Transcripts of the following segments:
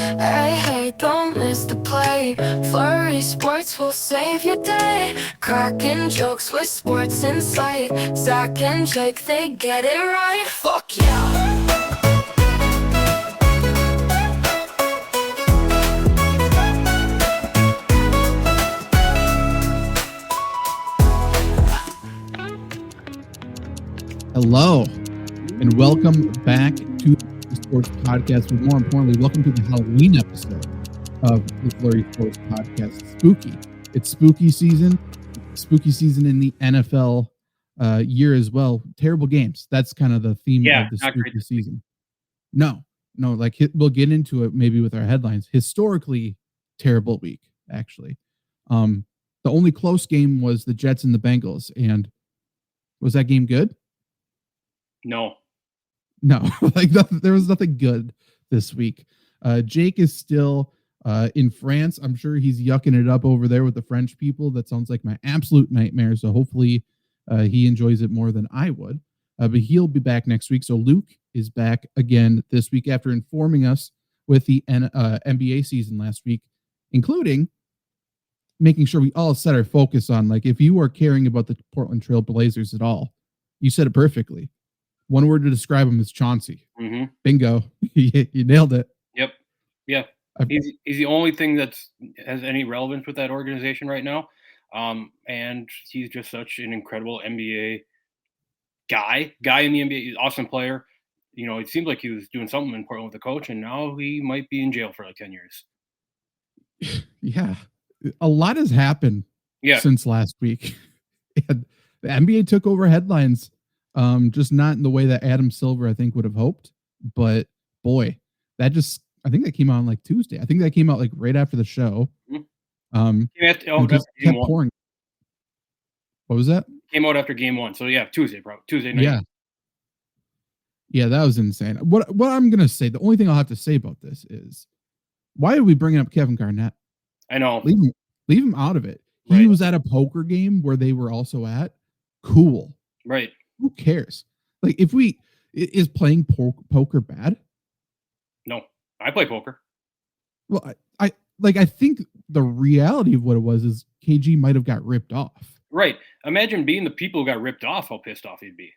Hey, don't miss the play. Flurry Sports will save your day. Cracking jokes with sports insight. Zach and Jake, they get it right. Fuck yeah. Hello, and welcome back to the Sports Podcast. But more importantly, welcome to the Halloween episode of the Flurry Sports Podcast. Spooky. It's spooky season. Spooky season in the NFL year as well. Terrible games. That's kind of the theme of the spooky season. No, like we'll get into it maybe with our headlines. Historically terrible week, actually. The only close game was the Jets and the Bengals. And was that game good? No, like there was nothing good this week. Jake is still in France. I'm sure he's yucking it up over there with the French people. That sounds like my absolute nightmare. So hopefully he enjoys it more than I would. But he'll be back next week. So Luke is back again this week after informing us with the NBA season last week, including making sure we all set our focus on, like, if you are caring about the Portland Trail Blazers at all, you said it perfectly. One word to describe him is Chauncey. Mm-hmm. Bingo. You nailed it. Yep. Yeah. He's the only thing that has any relevance with that organization right now. And he's just such an incredible NBA guy in the NBA. He's an awesome player. You know, it seemed like he was doing something in Portland with the coach, and now he might be in jail for like 10 years. Yeah. A lot has happened since last week. And the NBA took over headlines. Just not in the way that Adam Silver, I think, would have hoped. But boy, I think that came out on like Tuesday. I think that came out like right after the show. Kept pouring. What was that? Came out after game one. So yeah, Tuesday night. Yeah, that was insane. What I'm gonna say, the only thing I'll have to say about this is, why are we bringing up Kevin Garnett? I know. Leave him out of it. He was at a poker game where they were also at. Cool. Right. Who cares? Like, is playing poker bad? No, I play poker. Well, I think the reality of what it was is KG might have got ripped off. Right. Imagine being the people who got ripped off, how pissed off he'd be.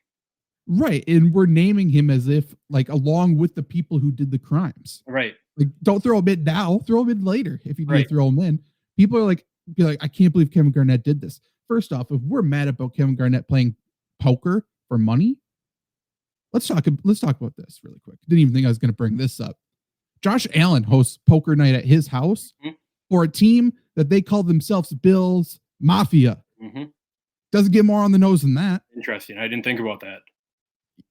Right. And we're naming him as if, like, along with the people who did the crimes. Right. Like, don't throw him in now. Throw him in later if you need to throw him in. People are be like, I can't believe Kevin Garnett did this. First off, if we're mad about Kevin Garnett playing poker for money, let's talk about this really quick. Didn't even think I was going to bring this up. Josh Allen hosts poker night at his house for a team that they call themselves Bills Mafia. Doesn't get more on the nose than that. Interesting. I didn't think about that.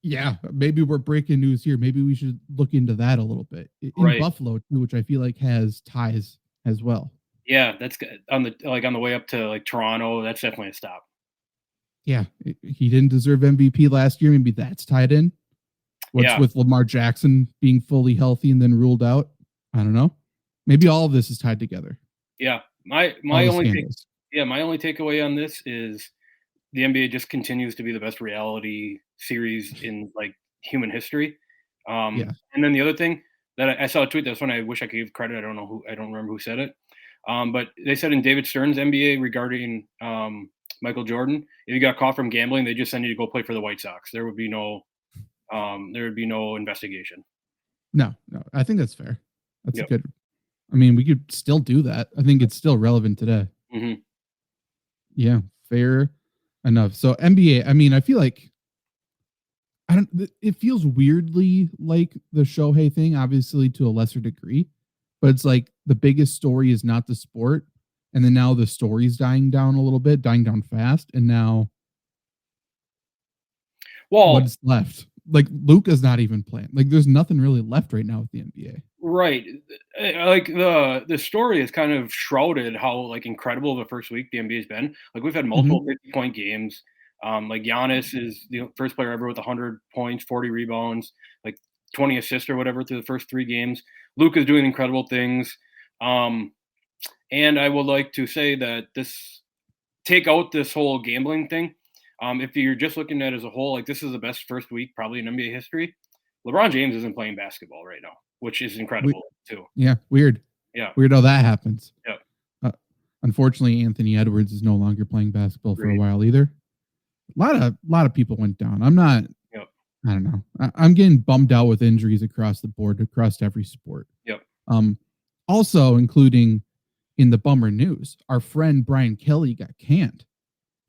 Yeah, maybe we're breaking news here. Maybe we should look into that a little bit. In Buffalo too, which I feel like has ties as well. Yeah, that's on the way up to like Toronto. That's definitely a stop. Yeah, he didn't deserve MVP last year. Maybe that's tied in. What's with Lamar Jackson being fully healthy and then ruled out? I don't know. Maybe all of this is tied together. Yeah, my only takeaway on this is the NBA just continues to be the best reality series in like human history. And then the other thing that I saw a tweet, that's one I wish I could give credit. I don't remember who said it. But they said in David Stern's NBA regarding Michael Jordan, if you got caught from gambling, they just send you to go play for the White Sox. There would be no investigation. No, I think that's fair. That's good. I mean, we could still do that. I think it's still relevant today. Mm-hmm. Yeah, fair enough. So NBA, I mean, I feel like it feels weirdly like the Shohei thing, obviously to a lesser degree, but it's like the biggest story is not the sport. And then now the story's dying down a little bit, dying down fast. And now what's left? Like, Luka's not even playing. Like, there's nothing really left right now with the NBA. Right. Like the story is kind of shrouded how like incredible the first week the NBA's been. Like, we've had multiple 50-point games. Like Giannis is the first player ever with 100 points, 40 rebounds, like 20 assists or whatever through the first 3 games. Luka's doing incredible things. And I would like to say that take out this whole gambling thing. If you're just looking at it as a whole, like, this is the best first week probably in NBA history. LeBron James isn't playing basketball right now, which is incredible. too. Yeah, weird. Yeah, weird how that happens. Yeah. Unfortunately, Anthony Edwards is no longer playing basketball for a while either. A lot of people went down. I'm not. Yep. I don't know. I'm getting bummed out with injuries across the board, across every sport. Yep. Also, including in the bummer news, our friend Brian Kelly got canned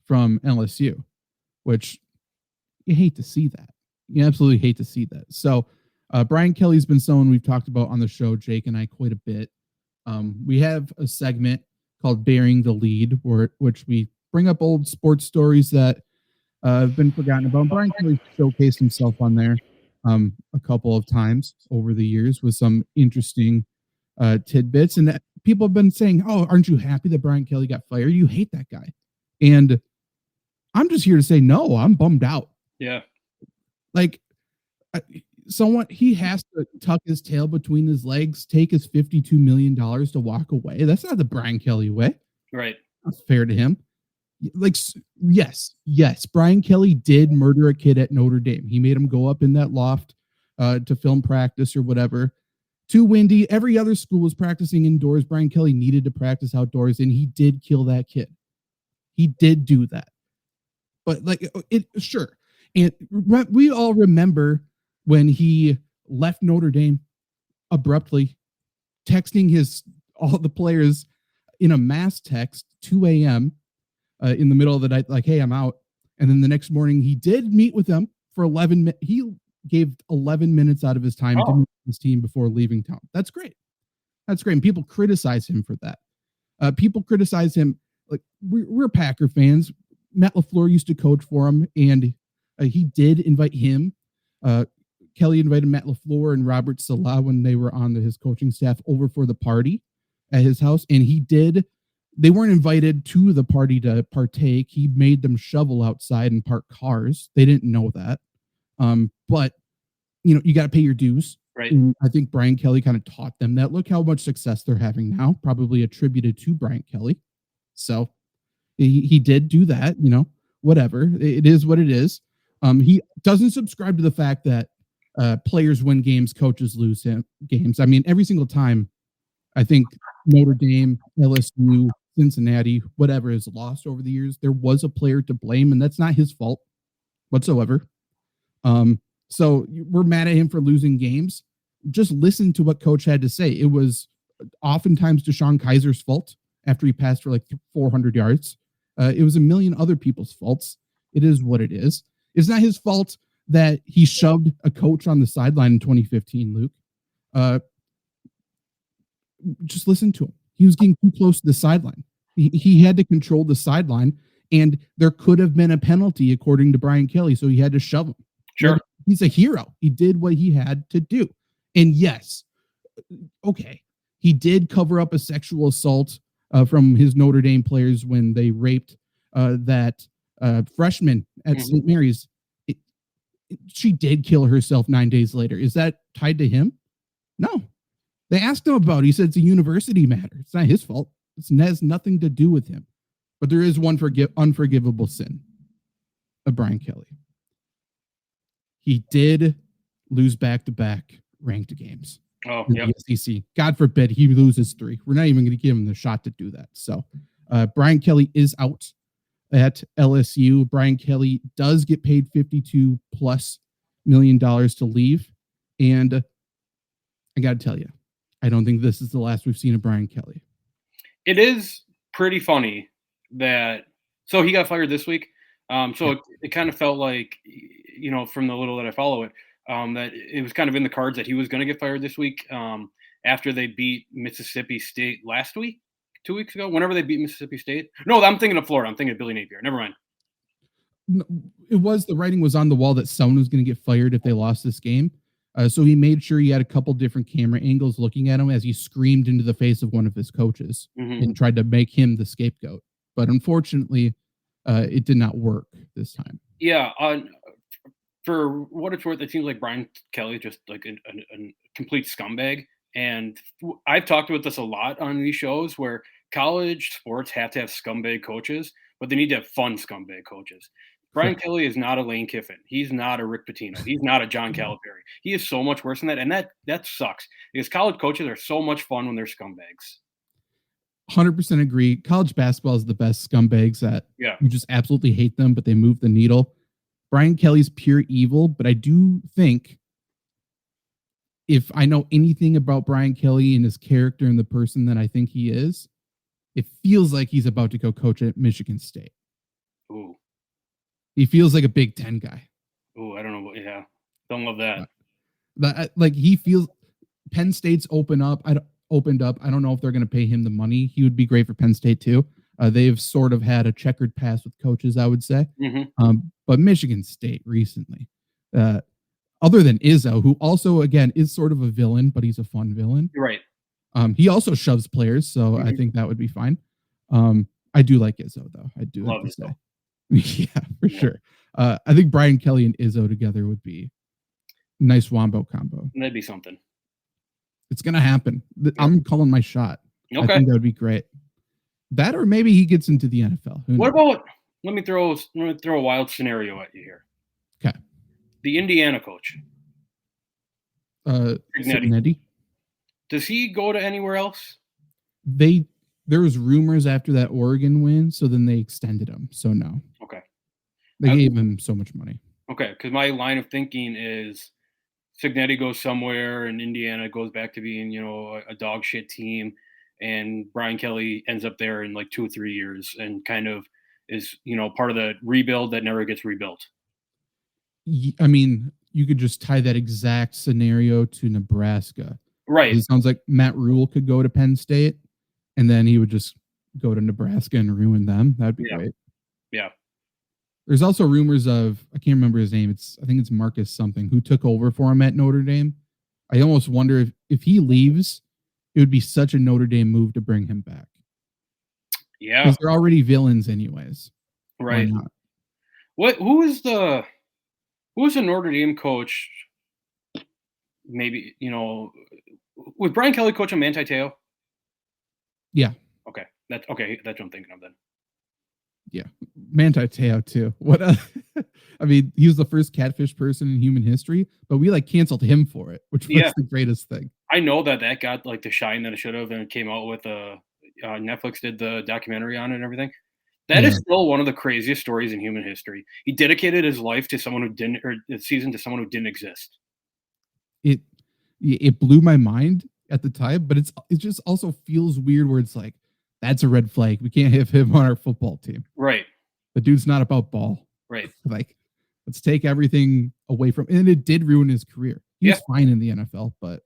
from LSU, which you hate to see that. You absolutely hate to see that. So, Brian Kelly's been someone we've talked about on the show, Jake and I, quite a bit. We have a segment called Bearing the Lead, which we bring up old sports stories that have been forgotten about. Brian Kelly showcased himself on there a couple of times over the years with some interesting tidbits. And people have been saying, oh, aren't you happy that Brian Kelly got fired? You hate that guy. And I'm just here to say, no, I'm bummed out. Yeah. Like, he has to tuck his tail between his legs, take his $52 million to walk away. That's not the Brian Kelly way. Right. That's fair to him. Like, yes, Brian Kelly did murder a kid at Notre Dame. He made him go up in that loft to film practice or whatever. Too windy. Every other school was practicing indoors. Brian Kelly needed to practice outdoors, and he did kill that kid. He did do that. But sure. And we all remember when he left Notre Dame abruptly, texting all the players in a mass text, 2 a.m. In the middle of the night, like, hey, I'm out. And then the next morning, he did meet with them for 11 minutes. He gave 11 minutes out of his time to meet with his team before leaving town. That's great. That's great. And people criticize him for that. People criticize him. Like, we're Packer fans. Matt LaFleur used to coach for him, and he did invite him. Kelly invited Matt LaFleur and Robert Salah when they were on his coaching staff over for the party at his house, and they weren't invited to the party to partake. He made them shovel outside and park cars. They didn't know that. But you got to pay your dues. Right. And I think Brian Kelly kind of taught them that. Look how much success they're having now, probably attributed to Brian Kelly. So he did do that, whatever. It is what it is. He doesn't subscribe to the fact that players win games, coaches lose games. I mean, every single time, I think Notre Dame, LSU, Cincinnati, whatever is lost over the years, there was a player to blame, and that's not his fault whatsoever. So we're mad at him for losing games. Just listen to what coach had to say. It was oftentimes Deshaun Kaiser's fault after he passed for like 400 yards. It was a million other people's faults. It is what it is. It's not his fault that he shoved a coach on the sideline in 2015, Luke. Just listen to him. He was getting too close to the sideline. He had to control the sideline, and there could have been a penalty according to Brian Kelly, so he had to shove him. Sure. He's a hero. He did what he had to do. And yes, okay, he did cover up a sexual assault from his Notre Dame players when they raped that freshman at St. Mary's. She did kill herself 9 days later. Is that tied to him? No. They asked him about it. He said it's a university matter. It's not his fault. It has nothing to do with him. But there is one unforgivable sin of Brian Kelly. He did lose back-to-back ranked games. Oh, yeah. The SEC. God forbid he loses 3. We're not even going to give him the shot to do that. So Brian Kelly is out at LSU. Brian Kelly does get paid $52+ million to leave. And I got to tell you, I don't think this is the last we've seen of Brian Kelly. It is pretty funny that so he got fired this week. It kind of felt like, from the little that I follow it, that it was kind of in the cards that he was going to get fired this week after they beat Mississippi State last week, 2 weeks ago, whenever they beat Mississippi State. No, I'm thinking of Florida. I'm thinking of Billy Napier. Never mind. The writing was on the wall that someone was going to get fired if they lost this game. So he made sure he had a couple different camera angles looking at him as he screamed into the face of one of his coaches and tried to make him the scapegoat. But unfortunately, it did not work this time. Yeah. For what it's worth, it seems like Brian Kelly is just like a complete scumbag. And I've talked about this a lot on these shows where college sports have to have scumbag coaches, but they need to have fun scumbag coaches. Brian Kelly is not a Lane Kiffin. He's not a Rick Pitino. He's not a John Calipari. He is so much worse than that, and that sucks because college coaches are so much fun when they're scumbags. 100% agree. College basketball is the best scumbags that you just absolutely hate them, but they move the needle. Brian Kelly's pure evil, but I do think if I know anything about Brian Kelly and his character and the person that I think he is, it feels like he's about to go coach at Michigan State. Ooh. He feels like a Big Ten guy. Ooh, I don't know. Yeah. Don't love that. But like he feels Penn State's opened up. I don't know if they're going to pay him the money. He would be great for Penn State too. They've sort of had a checkered past with coaches, I would say. Mm-hmm. But Michigan State recently, other than Izzo, who also, again, is sort of a villain, but he's a fun villain. Right. He also shoves players, so I think that would be fine. I do like Izzo, though. I do love have to say. Yeah, for sure. I think Brian Kelly and Izzo together would be a nice wombo combo. That'd be something. It's going to happen. I'm calling my shot. Okay. I think that would be great. That or maybe he gets into the NFL. What about, let me throw a wild scenario at you here. Okay. The Indiana coach. Cignetti. Does he go to anywhere else? There was rumors after that Oregon win, so then they extended him. So no. Okay. They gave him so much money. Okay, because my line of thinking is Cignetti goes somewhere and Indiana goes back to being, a dog shit team, and Brian Kelly ends up there in like 2 or 3 years and kind of is, part of the rebuild that never gets rebuilt. I mean, you could just tie that exact scenario to Nebraska. Right. It sounds like Matt Rule could go to Penn State, and then he would just go to Nebraska and ruin them. That'd be great. Yeah. There's also rumors of, I can't remember his name. I think it's Marcus something, who took over for him at Notre Dame. I almost wonder if he leaves, it would be such a Notre Dame move to bring him back. Yeah. Because they're already villains anyways. Right. Who is the Notre Dame coach? Maybe, was Brian Kelly coaching Manti Te'o? Yeah. Okay. That's what I'm thinking of then. Yeah. Manti Te'o too. I mean, he was the first catfish person in human history, but we canceled him for it, which was the greatest thing. I know that got the shine that it should have, and it came out with Netflix did the documentary on it and everything. That is still one of the craziest stories in human history. He dedicated his life to someone who didn't, or the season to someone who didn't exist. It blew my mind at the time, but it just also feels weird where it's like, that's a red flag. We can't have him on our football team. Right. The dude's not about ball. Right. Let's take everything away from, and it did ruin his career. He was fine in the NFL, but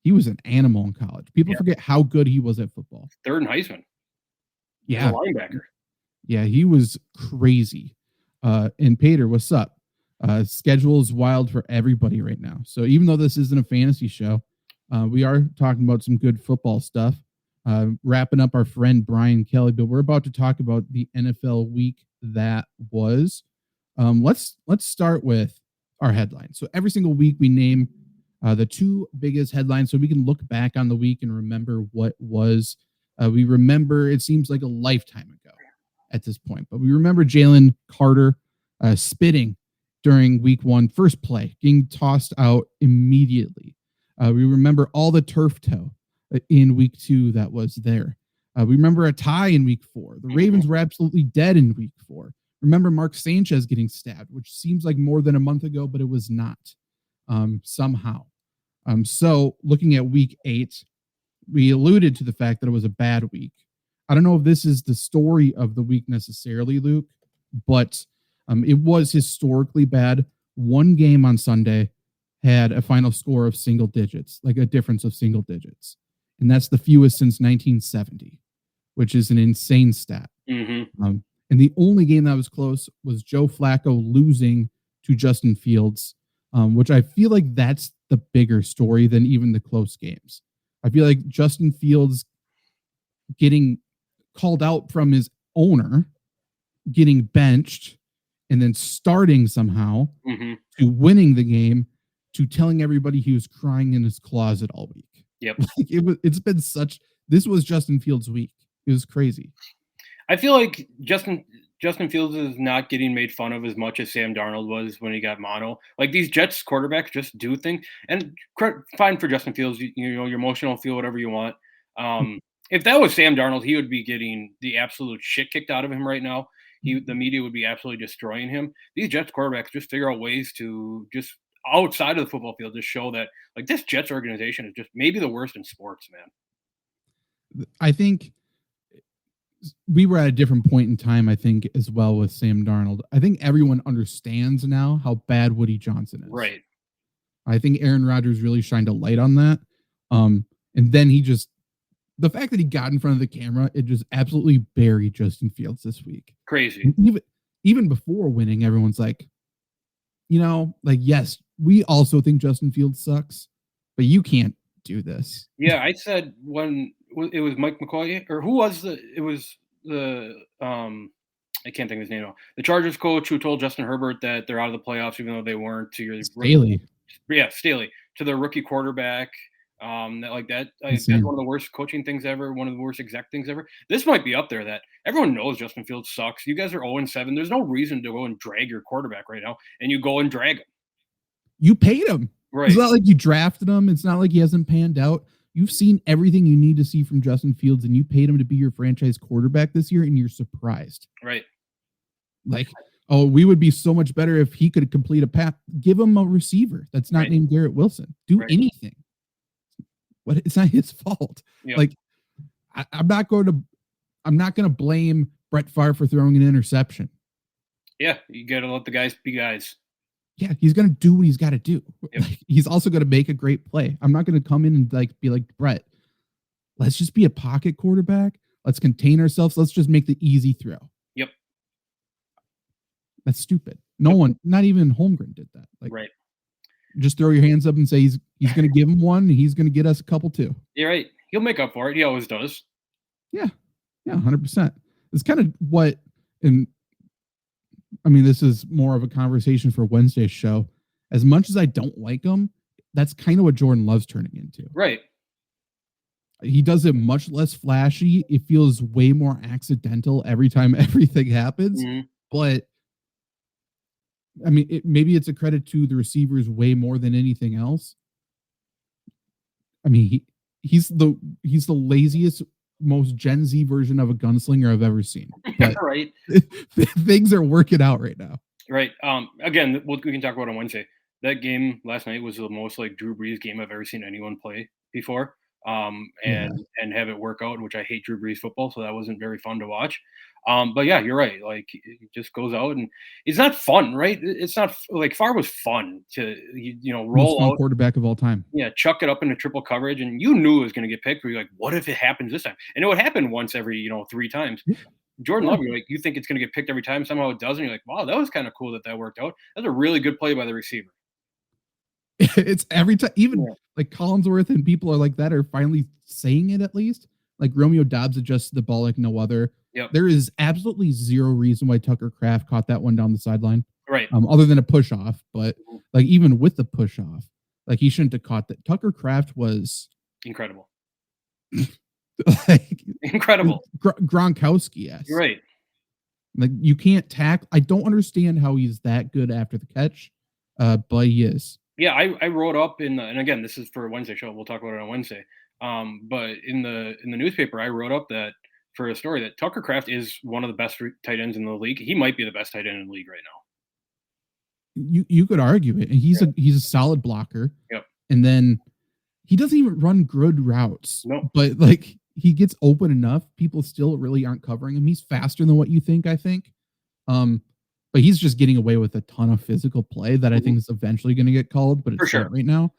he was an animal in college. People forget how good he was at football. Third in Heisman. Yeah. Linebacker. Yeah, he was crazy. And Pater, what's up? Schedule is wild for everybody right now. So even though this isn't a fantasy show, we are talking about some good football stuff. Wrapping up our friend Brian Kelly, but we're about to talk about the NFL week that was. Let's start with our headlines. So every single week we name the 2 biggest headlines so we can look back on the week and remember what was. We remember, it seems like a lifetime ago at this point, but we remember Jalen Carter spitting during week 1, first play, getting tossed out immediately. We remember all the turf toe in week 2 that was there. We remember a tie in week 4. The Ravens were absolutely dead in week 4. Remember Mark Sanchez getting stabbed, which seems like more than a month ago, but it was not somehow. So looking at week 8, we alluded to the fact that it was a bad week. I don't know if this is the story of the week necessarily, Luke, but it was historically bad. One game on Sunday had a final score of single digits, like a difference of single digits. And that's the fewest since 1970, which is an insane stat. Mm-hmm. And the only game that was close was Joe Flacco losing to Justin Fields, which I feel like that's the bigger story than even the close games. I feel like Justin Fields getting called out from his owner, getting benched, and then starting somehow to winning the game, to telling everybody he was crying in his closet all week. Yep. It's been this was Justin Fields' week. It was crazy. I feel like Justin, Justin Fields is not getting made fun of as much as Sam Darnold was when he got mono. Like these Jets quarterbacks just do things, and fine for Justin Fields. You know, your emotional feel whatever you want. If that was Sam Darnold, he would be getting the absolute shit kicked out of him right now. The media would be absolutely destroying him. These Jets quarterbacks just figure out ways to just outside of the football field to show that like this Jets organization is just maybe the worst in sports, man. I think we were at a different point in time, I think, as well with Sam Darnold. I think everyone understands now how bad Woody Johnson is. Right. I think Aaron Rodgers really shined a light on that. And then the fact that he got in front of the camera, it just absolutely buried Justin Fields this week. Crazy. Even before winning, everyone's like, like, yes, we also think Justin Fields sucks, but you can't do this. Yeah, I said when it was Mike McCoy, or who was I can't think of his name now. The Chargers coach who told Justin Herbert that they're out of the playoffs even though they weren't. To your Staley. Yeah, Staley, to their rookie quarterback. That's one of the worst coaching things ever, one of the worst exec things ever. This might be up there that everyone knows Justin Fields sucks. You guys are 0-7. There's no reason to go and drag your quarterback right now, and you go and drag him. You paid him. Right. It's not like you drafted him. It's not like he hasn't panned out. You've seen everything you need to see from Justin Fields, and you paid him to be your franchise quarterback this year, and you're surprised. Right. Like, oh, we would be so much better if he could complete a pass. Give him a receiver that's not named Garrett Wilson. Do anything. But it's not his fault. Yep. Like, I'm not going to blame Brett Favre for throwing an interception. Yeah, you got to let the guys be guys. Yeah, he's going to do what he's got to do. Yep. Like, he's also going to make a great play. I'm not going to come in and be like, Brett, let's just be a pocket quarterback. Let's contain ourselves. Let's just make the easy throw. Yep. That's stupid. No one, not even Holmgren did that. Like, right. Just throw your hands up and say he's going to give him one. And he's going to get us a couple too. You're right. He'll make up for it. He always does. Yeah. Yeah. 100%. It's kind of what, this is more of a conversation for Wednesday's show. As much as I don't like him, that's kind of what Jordan Love's turning into. Right. He does it much less flashy. It feels way more accidental every time everything happens. Mm-hmm. But maybe it's a credit to the receivers way more than anything else. He's the laziest, most Gen Z version of a gunslinger I've ever seen. But right. Things are working out right now. Right. Again, we can talk about on Wednesday. That game last night was the most like Drew Brees game I've ever seen anyone play before. And have it work out, which I hate Drew Brees football, so that wasn't very fun to watch. But yeah, you're right. Like, it just goes out, and it's not fun, right? It's not like Favre was fun to roll out, quarterback of all time. Yeah, chuck it up into triple coverage, and you knew it was going to get picked. But you're like, what if it happens this time? And it would happen once every 3 times. Yeah. Jordan Love, you're like, you think it's going to get picked every time, somehow it doesn't. You're like, wow, that was kind of cool that worked out. That's a really good play by the receiver. It's every time, even like Collinsworth and people are like that are finally saying it at least. Like Romeo Doubs adjusted the ball like no other. Yep. There is absolutely zero reason why Tucker Kraft caught that one down the sideline. Right. Other than a push off, but like even with the push off, like he shouldn't have caught that. Tucker Kraft was incredible. Like incredible. Gronkowski-esque. Right. Like you can't tackle. I don't understand how he's that good after the catch, but he is. Yeah, I wrote up and again, this is for a Wednesday show. We'll talk about it on Wednesday. But in the newspaper, I wrote up that for a story that Tucker Kraft is one of the best tight ends in the league. He might be the best tight end in the league right now. You could argue it, and he's a solid blocker. Yep. And then he doesn't even run good routes. No. But like he gets open enough, people still really aren't covering him. He's faster than what you think. I think. But he's just getting away with a ton of physical play that I think is eventually going to get called, but it's not right now.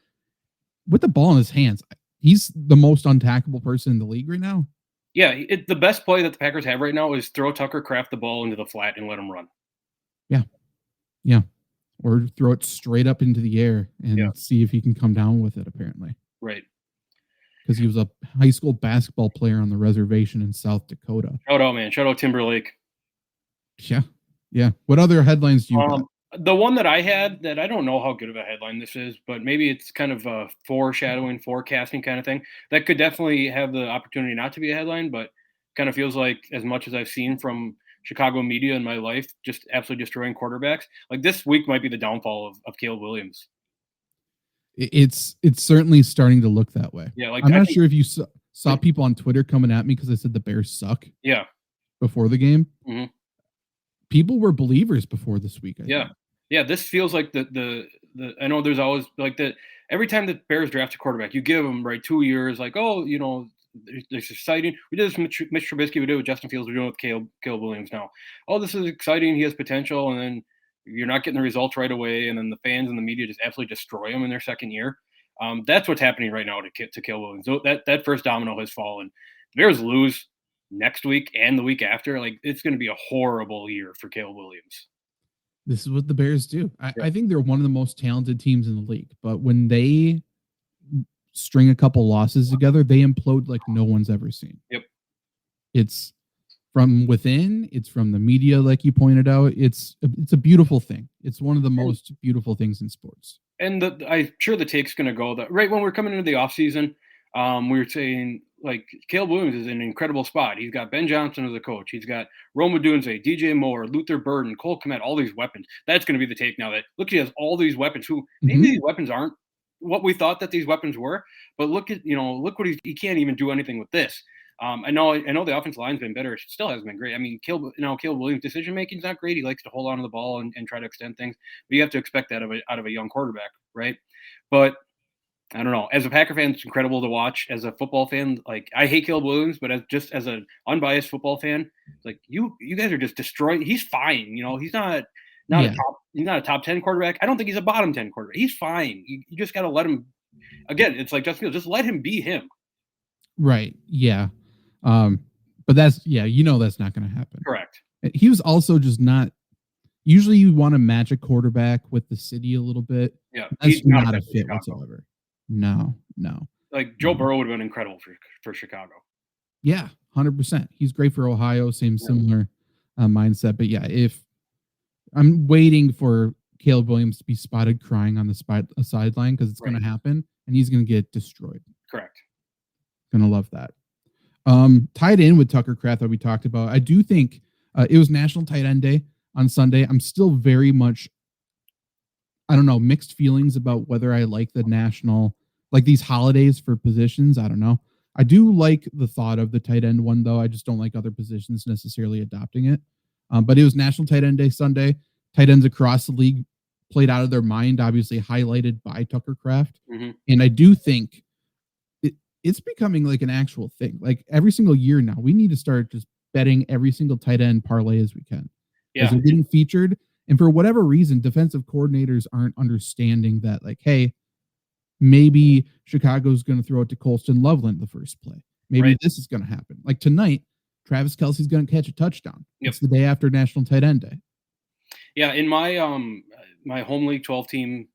With the ball in his hands, he's the most untackable person in the league right now. Yeah, the best play that the Packers have right now is throw Tucker Kraft the ball into the flat and let him run. Yeah. Yeah. Or throw it straight up into the air and see if he can come down with it, apparently. Right. Because he was a high school basketball player on the reservation in South Dakota. Shout out, man. Shout out Timberlake. Yeah. Yeah. What other headlines do you got? The one that I had that I don't know how good of a headline this is, but maybe it's kind of a foreshadowing, forecasting kind of thing that could definitely have the opportunity not to be a headline, but kind of feels like as much as I've seen from Chicago media in my life just absolutely destroying quarterbacks. Like this week might be the downfall of Caleb Williams. It's certainly starting to look that way. Yeah, like I'm not sure if you saw people on Twitter coming at me because I said the Bears suck. Yeah. Before the game, people were believers before this week. I think. Yeah. This feels like the. I know there's always like that. Every time the Bears draft a quarterback, you give them 2 years. Like, oh, it's exciting. We did this with Mitch Trubisky. We did it with Justin Fields. We're doing it with Caleb Williams now. Oh, this is exciting. He has potential, and then you're not getting the results right away, and then the fans and the media just absolutely destroy him in their second year. That's what's happening right now to Caleb Williams. So that first domino has fallen. The Bears lose next week and the week after. Like, it's going to be a horrible year for Caleb Williams. This is what the Bears do. I think they're one of the most talented teams in the league, but when they string a couple losses together, they implode like no one's ever seen. Yep. It's from within, it's from the media, like you pointed out. It's a beautiful thing. It's one of the most beautiful things in sports. And I'm sure the take's going to go that right when we're coming into the offseason, we were saying, like, Caleb Williams is in an incredible spot. He's got Ben Johnson as a coach. He's got Rome Odunze, DJ Moore, Luther Burden, Cole Kmet, all these weapons. That's going to be the take now that, look, he has all these weapons who maybe these weapons aren't what we thought that these weapons were, but look what he can't even do anything with this. I know the offensive line's been better. It still hasn't been great. I mean, Caleb Williams' decision making is not great. He likes to hold on to the ball and try to extend things, but you have to expect that out of a young quarterback, right? But I don't know. As a Packer fan, it's incredible to watch. As a football fan, like, I hate Caleb Williams, but as an unbiased football fan, it's like you guys are just destroying. He's fine. He's not a top 10 quarterback. I don't think he's a bottom 10 quarterback. He's fine. You just got to let him. Again, it's like Justin Fields. Just let him be him. Right. Yeah. But that's not going to happen. Correct. He was also just not. Usually, you want to match a quarterback with the city a little bit. Yeah, that's not a fit whatsoever. No. Like Joe Burrow would have been incredible for Chicago. Yeah, 100%. He's great for Ohio. Similar mindset. But yeah, if I'm waiting for Caleb Williams to be spotted crying on the sideline because it's going to happen and he's going to get destroyed. Correct. Going to love that. Tied in with Tucker Kraft that we talked about. I do think it was National Tight End Day on Sunday. I'm still very much, mixed feelings about whether I like the national, like these holidays for positions. I don't know. I do like the thought of the tight end one, though. I just don't like other positions necessarily adopting it. But it was National Tight End Day Sunday. Tight ends across the league played out of their mind, obviously highlighted by Tucker Kraft. And I do think it's becoming like an actual thing. Like every single year now, we need to start just betting every single tight end parlay as we can. Yeah. They're getting featured. And for whatever reason, defensive coordinators aren't understanding that, like, hey, maybe Chicago's going to throw it to Colston Loveland the first play. Maybe this is going to happen. Like tonight, Travis Kelce's going to catch a touchdown. Yep. It's the day after National Tight End Day. Yeah, in my my home league, 12-team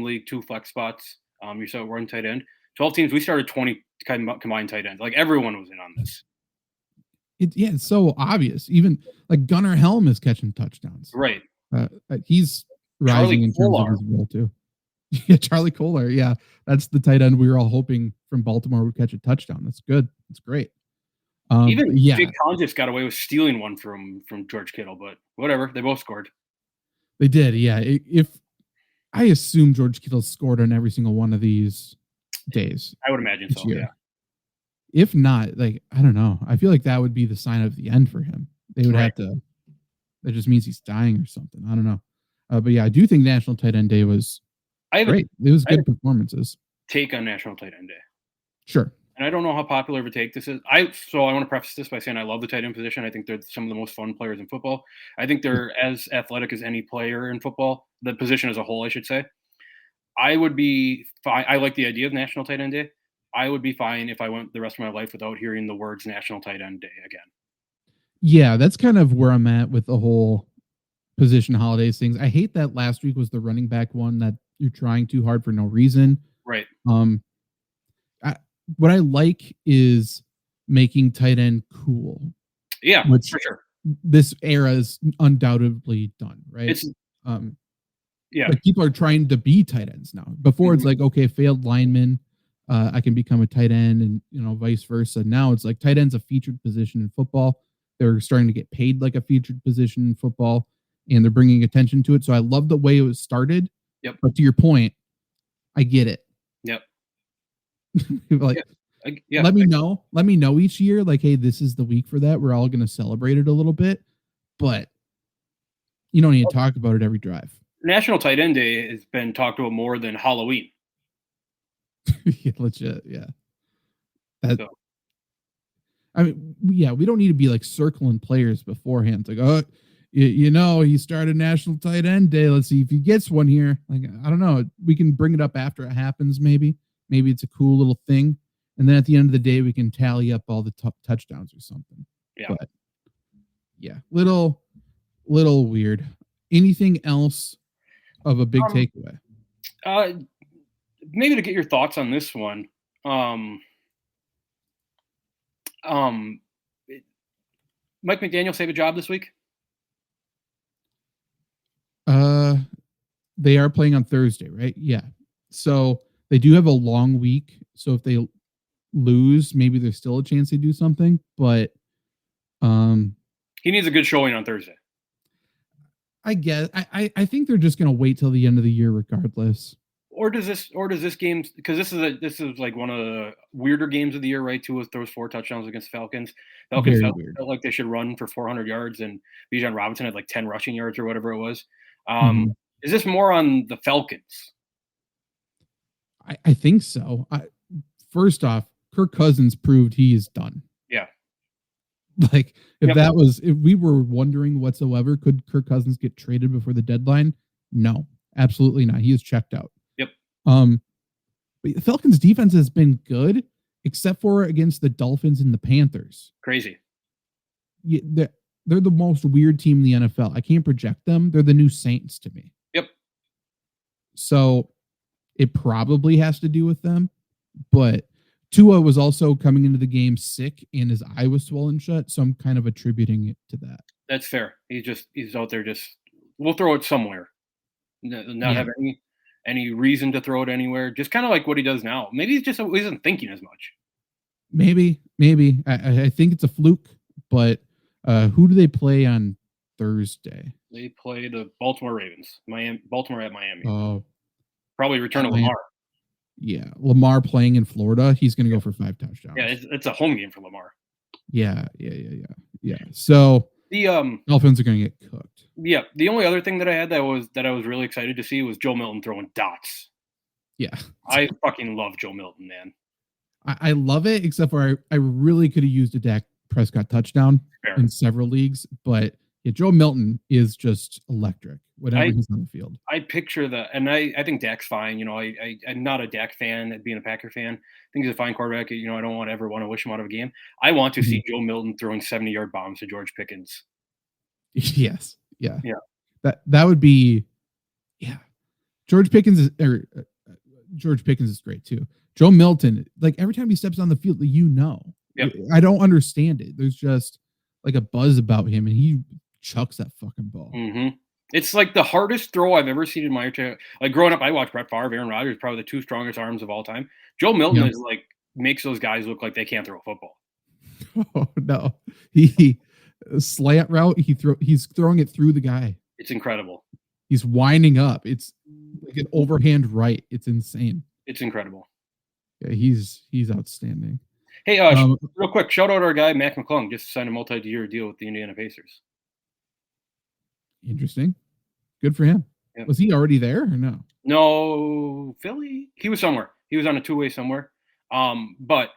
league, 2 flex spots. You said we're in tight end. 12 teams. We started 20 combined tight ends. Like everyone was in on this. It's so obvious. Even like Gunnar Helm is catching touchdowns. Right. He's rising in terms of his role too. Yeah, Charlie Kolar. Yeah, that's the tight end we were all hoping from Baltimore would catch a touchdown. That's good. That's great. Even Jake Collins just got away with stealing one from George Kittle, but whatever. They both scored. They did. Yeah. If I assume George Kittle scored on every single one of these days, I would imagine so. Year. Yeah. If not, like, I don't know. I feel like that would be the sign of the end for him. They would have to. That just means he's dying or something. I don't know. But yeah, I do think National Tight End Day was great. It was good performances. Take on National Tight End Day. Sure. And I don't know how popular of a take this is. I want to preface this by saying I love the tight end position. I think they're some of the most fun players in football. I think they're as athletic as any player in football. The position as a whole, I should say. I would be fine. I like the idea of National Tight End Day. I would be fine if I went the rest of my life without hearing the words National Tight End Day again. Yeah, that's kind of where I'm at with the whole position holidays things. I hate that last week was the running back one that you're trying too hard for no reason. Right. What I like is making tight end cool. Yeah, which for sure. This era is undoubtedly done, right? It's like people are trying to be tight ends now. Before it's like, okay, failed lineman, I can become a tight end, and vice versa. Now it's like tight end's a featured position in football. They're starting to get paid like a featured position in football, and they're bringing attention to it. So I love the way it was started. Yep. But to your point, I get it. Yep. Like, let me know. Let me know each year, like, hey, this is the week for that. We're all going to celebrate it a little bit, but you don't need to talk about it every drive. National Tight End Day has been talked about more than Halloween. Legit, yeah. I mean, yeah, we don't need to be like circling players beforehand. It's like, oh, he started National Tight End Day. Let's see if he gets one here. Like, I don't know. We can bring it up after it happens, maybe. Maybe it's a cool little thing. And then at the end of the day, we can tally up all the touchdowns or something. Yeah. But yeah, little weird. Anything else of a big takeaway? Maybe to get your thoughts on this one. Mike McDaniel save a job this week? They are playing on Thursday, right? Yeah. So they do have a long week. So if they lose, maybe there's still a chance they do something. But he needs a good showing on Thursday. I guess. I think they're just gonna wait till the end of the year, regardless. Or does this game, because this is like one of the weirder games of the year, right? Tua throws 4 touchdowns against the Falcons. Falcons felt like they should run for 400 yards, and Bijan Robinson had like 10 rushing yards or whatever it was. Is this more on the Falcons? I think so. First off, Kirk Cousins proved he is done. Yeah. Like if we were wondering whatsoever, could Kirk Cousins get traded before the deadline? No, absolutely not. He is checked out. Yep. But the Falcons defense has been good, except for against the Dolphins and the Panthers. Crazy. Yeah, they're the most weird team in the NFL. I can't project them. They're the new Saints to me. Yep. So it probably has to do with them, but Tua was also coming into the game sick and his eye was swollen shut. So I'm kind of attributing it to that. That's fair. He's out there we'll throw it somewhere. Not have any reason to throw it anywhere. Just kind of like what he does now. Maybe he isn't thinking as much. Maybe. I think it's a fluke, but who do they play on Thursday? They play the Baltimore Ravens. Baltimore at Miami. Oh, probably return of Lamar. Yeah, Lamar playing in Florida. He's going to go for 5 touchdowns. Yeah, it's a home game for Lamar. Yeah. So the Dolphins are going to get cooked. Yeah, the only other thing that I had that I was really excited to see was Joe Milton throwing dots. Yeah, I fucking love Joe Milton, man. I love it, except for I really could have used a Dak Prescott touchdown in several leagues, but yeah, Joe Milton is just electric whenever he's on the field. I picture that, and I think Dak's fine. I'm not a Dak fan, being a Packer fan. I think he's a fine quarterback. I don't ever want to wish him out of a game. I want to see Joe Milton throwing 70-yard bombs to George Pickens. Yes. Yeah. That would be, yeah. George Pickens is great too. Joe Milton, like every time he steps on the field, Yep. I don't understand it. There's just like a buzz about him, and he chucks that fucking ball. Mm-hmm. It's like the hardest throw I've ever seen in my entire. Like growing up, I watched Brett Favre, Aaron Rodgers, probably the 2 strongest arms of all time. Joe Milton is like makes those guys look like they can't throw a football. Oh no, he slant route. He's throwing it through the guy. It's incredible. He's winding up. It's like an overhand right. It's insane. It's incredible. Yeah, he's outstanding. Hey, real quick, shout out our guy Mac McClung, just signed a multi-year deal with the Indiana Pacers. Interesting. Good for him. Yep. Was he already there or no? No, Philly. He was somewhere. He was on a 2-way somewhere. But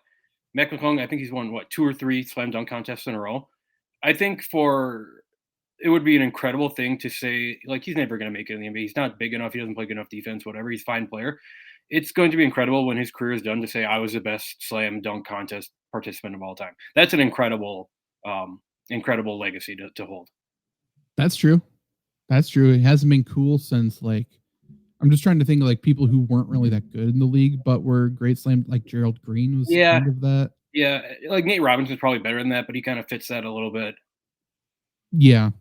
Mac McClung, I think he's won 2 or 3 slam dunk contests in a row. I think it would be an incredible thing to say, like, he's never going to make it in the NBA. He's not big enough. He doesn't play good enough defense, whatever. He's a fine player. It's going to be incredible when his career is done to say, I was the best slam dunk contest participant of all time. That's an incredible legacy to hold. That's true. It hasn't been cool since, like, I'm just trying to think of like people who weren't really that good in the league, but were great slam, like Gerald Green was kind of that. Yeah. Like Nate Robinson's probably better than that, but he kind of fits that a little bit. Yeah.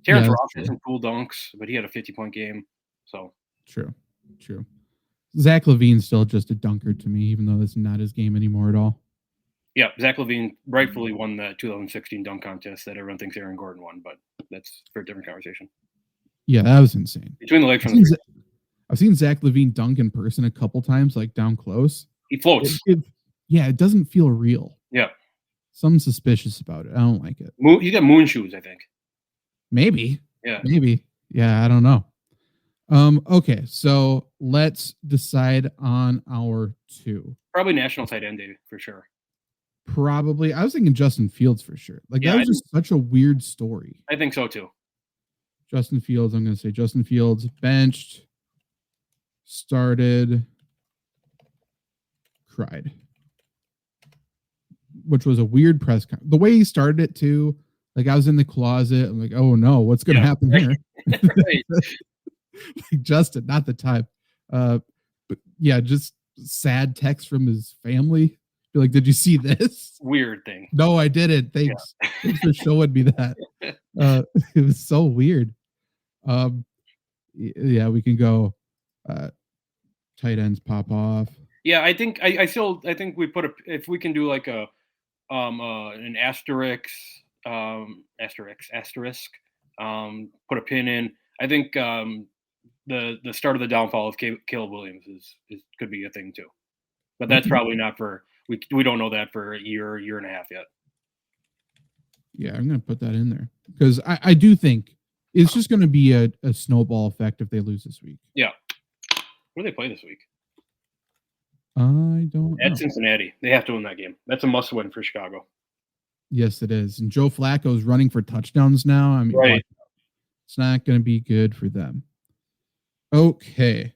Terrence Ross had some cool dunks, but he had a 50-point game. So true. Zach LaVine's still just a dunker to me, even though that's not his game anymore at all. Yeah, Zach LaVine rightfully won the 2016 dunk contest that everyone thinks Aaron Gordon won, but that's for a different conversation. Yeah, that was insane. Between the legs from the three. I've seen Zach LaVine dunk in person a couple times, like down close. He floats. It doesn't feel real. Yeah. Something suspicious about it. I don't like it. He's got moon shoes, I think. Maybe. Yeah. Maybe. Yeah, I don't know. Okay, so let's decide on our 2. Probably National Tight End Day for sure. Probably. I was thinking Justin Fields for sure. Like, that was just such a weird story. I think so too. Justin Fields, I'm going to say Justin Fields benched, started, cried. Which was a weird press conference. The way he started it too, like I was in the closet. I'm like, oh no, what's going to happen here? Right. Like, Justin, not the time. But yeah, just sad text from his family. Be like, did you see this? Weird thing. No, I didn't. Thanks. Yeah. Thanks for showing me that. It was so weird. Yeah, we can go tight ends pop off. Yeah, I think I think we put if we can do like a an asterisk, put a pin in. I think the start of the downfall of Caleb Williams is could be a thing too, but that's probably not for we don't know that for a year and a half yet. Yeah, I'm gonna put that in there because I do think it's just going to be a snowball effect if they lose this week. Yeah, where do they play this week? I don't know. At Cincinnati. They have to win that game. That's a must-win for Chicago. Yes, it is. And Joe Flacco's running for touchdowns now. I mean, right. It's not going to be good for them. Okay.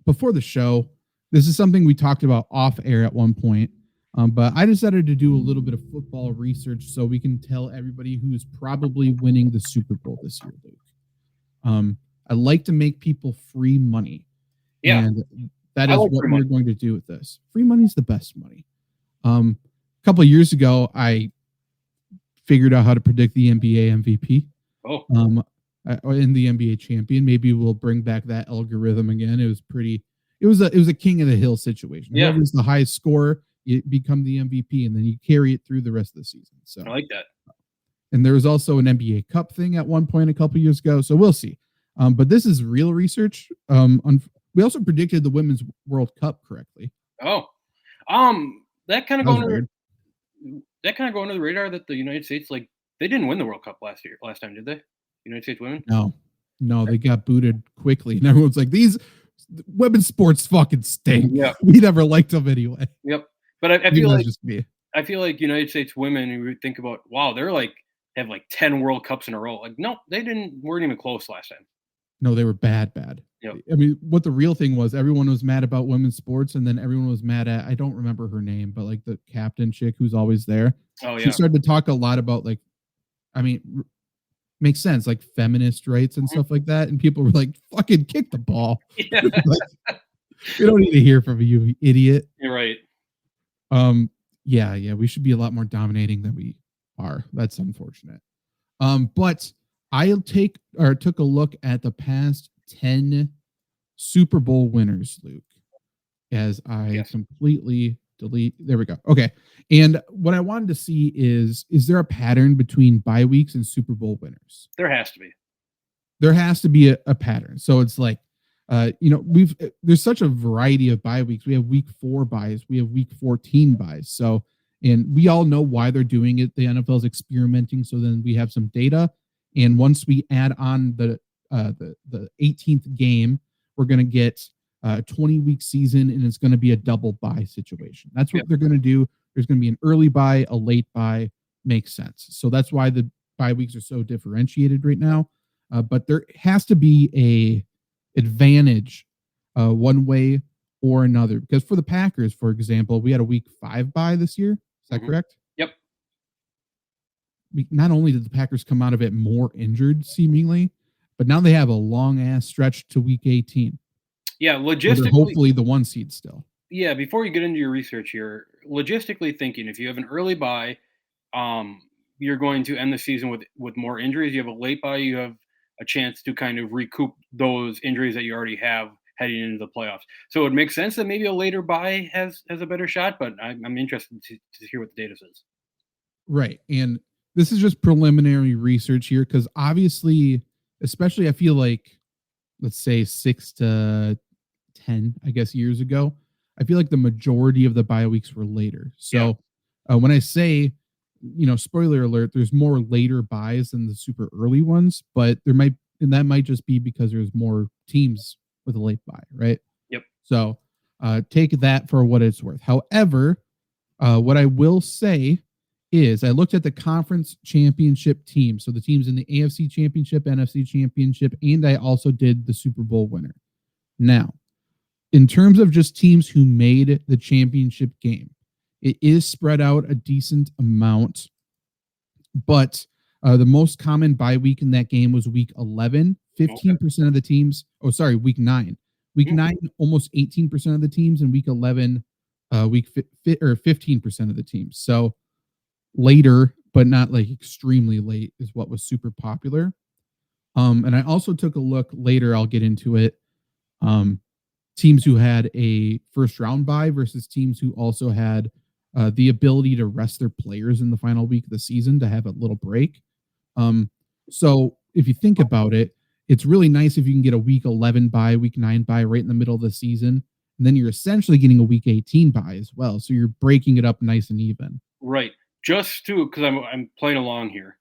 Before the show, this is something we talked about off air at one point, but I decided to do a little bit of football research so we can tell everybody who is probably winning the Super Bowl this year, Luke. I like to make people free money. Yeah. And that is what we're going to do with this. Free money is the best money. A couple of years ago, I figured out how to predict the NBA MVP. Oh. In the NBA champion. Maybe we'll bring back that algorithm again. It was pretty. It was a king of the hill situation. Yeah. Whoever's the highest scorer, you become the MVP, and then you carry it through the rest of the season. So I like that. And there was also an NBA Cup thing at one point a couple years ago. So we'll see. But this is real research. We also predicted the Women's World Cup correctly. Oh, that kind of go under the radar that the United States, like, they didn't win the World Cup last time, did they? United States women? No, they got booted quickly, and everyone's like, these women's sports fucking stink. Yep. We never liked them anyway. Yep. But I feel like just me. I feel like United States women, you would think about, wow, they're like have like 10 World Cups in a row. Like, no, they weren't even close last time. No, they were bad. Yep. I mean, what the real thing was, everyone was mad about women's sports, and then everyone was mad at, I don't remember her name, but like the captain chick who's always there. Oh, yeah. She started to talk a lot about, like, I mean, makes sense, like feminist rights and stuff like that. And people were like, fucking kick the ball. Yeah. Like, we don't need to hear from you idiot. You're right. Yeah, we should be a lot more dominating than we are. That's unfortunate. But I took a look at the past 10 Super Bowl winners, Luke, as I completely delete. There we go. Okay. And what I wanted to see is there a pattern between bye weeks and Super Bowl winners? There has to be. There has to be a pattern. So it's like, there's such a variety of bye weeks. We have week 4 buys. We have week 14 buys. So, and we all know why they're doing it. The NFL is experimenting. So then we have some data. And once we add on the 18th game, we're going to get a 20-week season, and it's going to be a double bye situation. That's what they're going to do. There's going to be an early bye, a late bye. Makes sense. So that's why the bye weeks are so differentiated right now. But there has to be a advantage one way or another. Because for the Packers, for example, we had a week 5 bye this year. Is that correct? Yep. Not only did the Packers come out of it more injured, seemingly, but now they have a long ass stretch to week 18. Yeah, logistically, hopefully the 1 seed still. Yeah, before you get into your research here, logistically thinking, if you have an early bye, you're going to end the season with more injuries. You have a late bye, you have a chance to kind of recoup those injuries that you already have heading into the playoffs. So it makes sense that maybe a later bye has a better shot, but I'm interested to hear what the data says. Right. And this is just preliminary research here because obviously, especially I feel like, let's say 6 to 10, I guess, years ago, I feel like the majority of the bye weeks were later. So when I say, spoiler alert, there's more later buys than the super early ones, but that might just be because there's more teams with a late buy, right? Yep. So take that for what it's worth. However, what I will say is I looked at the conference championship teams. So the teams in the AFC championship, NFC championship, and I also did the Super Bowl winner. Now, in terms of just teams who made the championship game, it is spread out a decent amount, but the most common bye week in that game was week 11. 15% of the teams, week 9. Week 9, almost 18% of the teams, and week 11, 15% of the teams. So later, but not like extremely late, is what was super popular. And I also took a look later, I'll get into it. Teams who had a first round bye versus teams who also had the ability to rest their players in the final week of the season to have a little break. So if you think about it, it's really nice if you can get a week 11 bye, week 9 bye right in the middle of the season. And then you're essentially getting a week 18 bye as well. So you're breaking it up nice and even. Right. Just because I'm playing along here.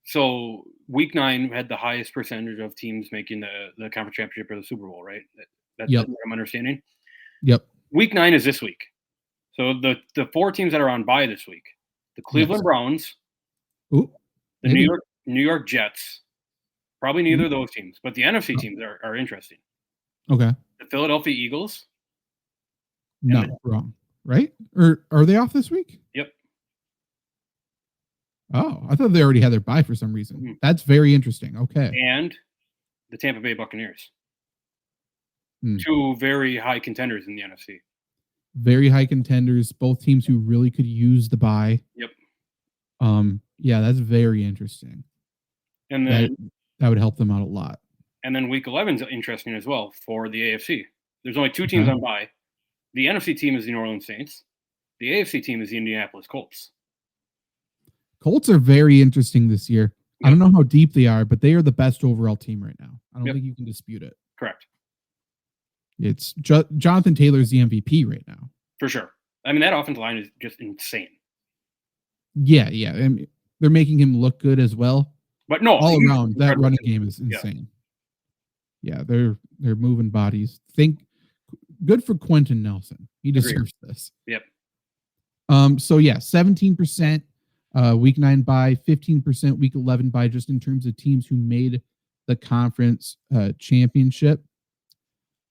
So week 9 had the highest percentage of teams making the conference championship or the Super Bowl, right? That's what I'm understanding. Yep. Week 9 is this week. So the 4 teams that are on bye this week: the Cleveland Browns, the New York Jets. Probably neither of those teams, but the NFC teams are interesting. Okay. The Philadelphia Eagles. No, wrong. Right? Or are they off this week? Yep. Oh, I thought they already had their bye for some reason. Mm-hmm. That's very interesting. Okay. And the Tampa Bay Buccaneers. 2 very high contenders in the NFC. Very high contenders, both teams who really could use the bye. Yep. Yeah, that's very interesting. And then that would help them out a lot. And then week 11 is interesting as well for the AFC. There's only 2 teams on bye. The NFC team is the New Orleans Saints. The AFC team is the Indianapolis Colts. Colts are very interesting this year. Yep. I don't know how deep they are, but they are the best overall team right now. I don't think you can dispute it. Correct. It's Jonathan Taylor's the MVP right now. For sure. I mean, that offensive line is just insane. Yeah. I mean, they're making him look good as well. But no, all around that running game is insane. Yeah, they're moving bodies. Good for Quentin Nelson. He deserves this. Yep. So yeah, 17% week 9 bye, 15% week 11 bye, just in terms of teams who made the conference championship.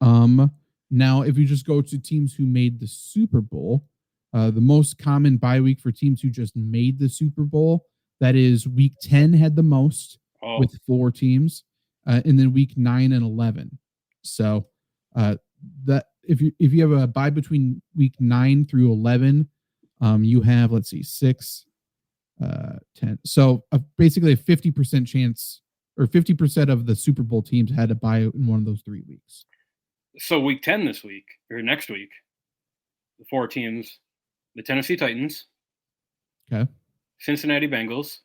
Now, if you just go to teams who made the Super Bowl, the most common bye week for teams who just made the Super Bowl, that is week 10 had the most with 4 teams, and then week 9 and 11. So that if you have a bye between week 9 through 11, you have, let's see, 6, 10. So basically a 50% chance, or 50% of the Super Bowl teams had a bye in one of those 3 weeks. So week 10 this week, or next week, the 4 teams: the Tennessee Titans, okay, Cincinnati Bengals,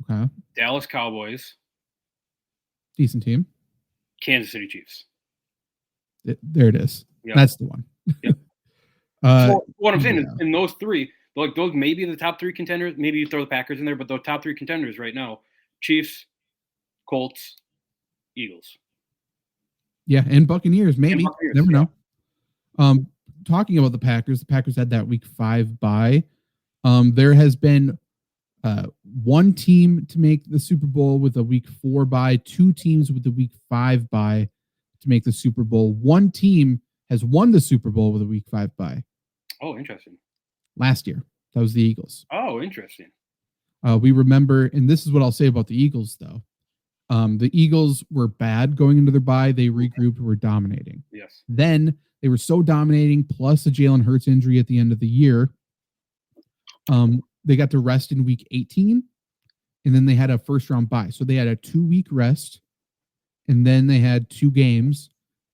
okay, Dallas Cowboys, decent team, Kansas City Chiefs. There it is. Yep. That's the one. Yep. So what I'm saying is, in those 3, like those may be the top 3 contenders. Maybe you throw the Packers in there, but those top 3 contenders right now: Chiefs, Colts, Eagles. Yeah, and Buccaneers, maybe. Never know. Talking about the Packers had that week 5 bye. There has been 1 team to make the Super Bowl with a week 4 bye, 2 teams with the week 5 bye to make the Super Bowl. 1 team has won the Super Bowl with a week 5 bye. Oh, interesting. Last year, that was the Eagles. Oh, interesting. We remember, and this is what I'll say about the Eagles, though. The Eagles were bad going into their bye. They regrouped, were dominating. Yes. Then they were so dominating, plus the Jalen Hurts injury at the end of the year. They got to rest in week 18, and then they had a first round bye. So they had a 2-week rest, and then they had 2 games,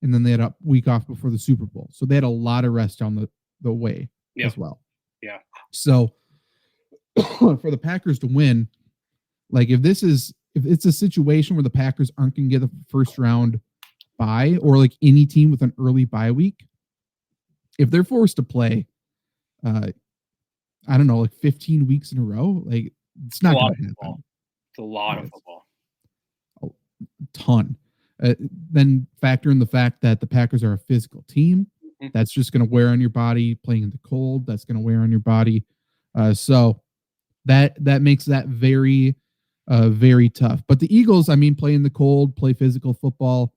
and then they had a week off before the Super Bowl. So they had a lot of rest on the way as well. Yeah. So for the Packers to win, like if it's a situation where the Packers aren't going to get the first round bye, or like any team with an early bye week, if they're forced to play, I don't know, like 15 weeks in a row, like it's not going to happen. It's a lot of football. A ton. Then factor in the fact that the Packers are a physical team. Mm-hmm. That's just going to wear on your body. Playing in the cold, that's going to wear on your body. So that makes that very, very tough. But the Eagles, I mean, play in the cold, play physical football,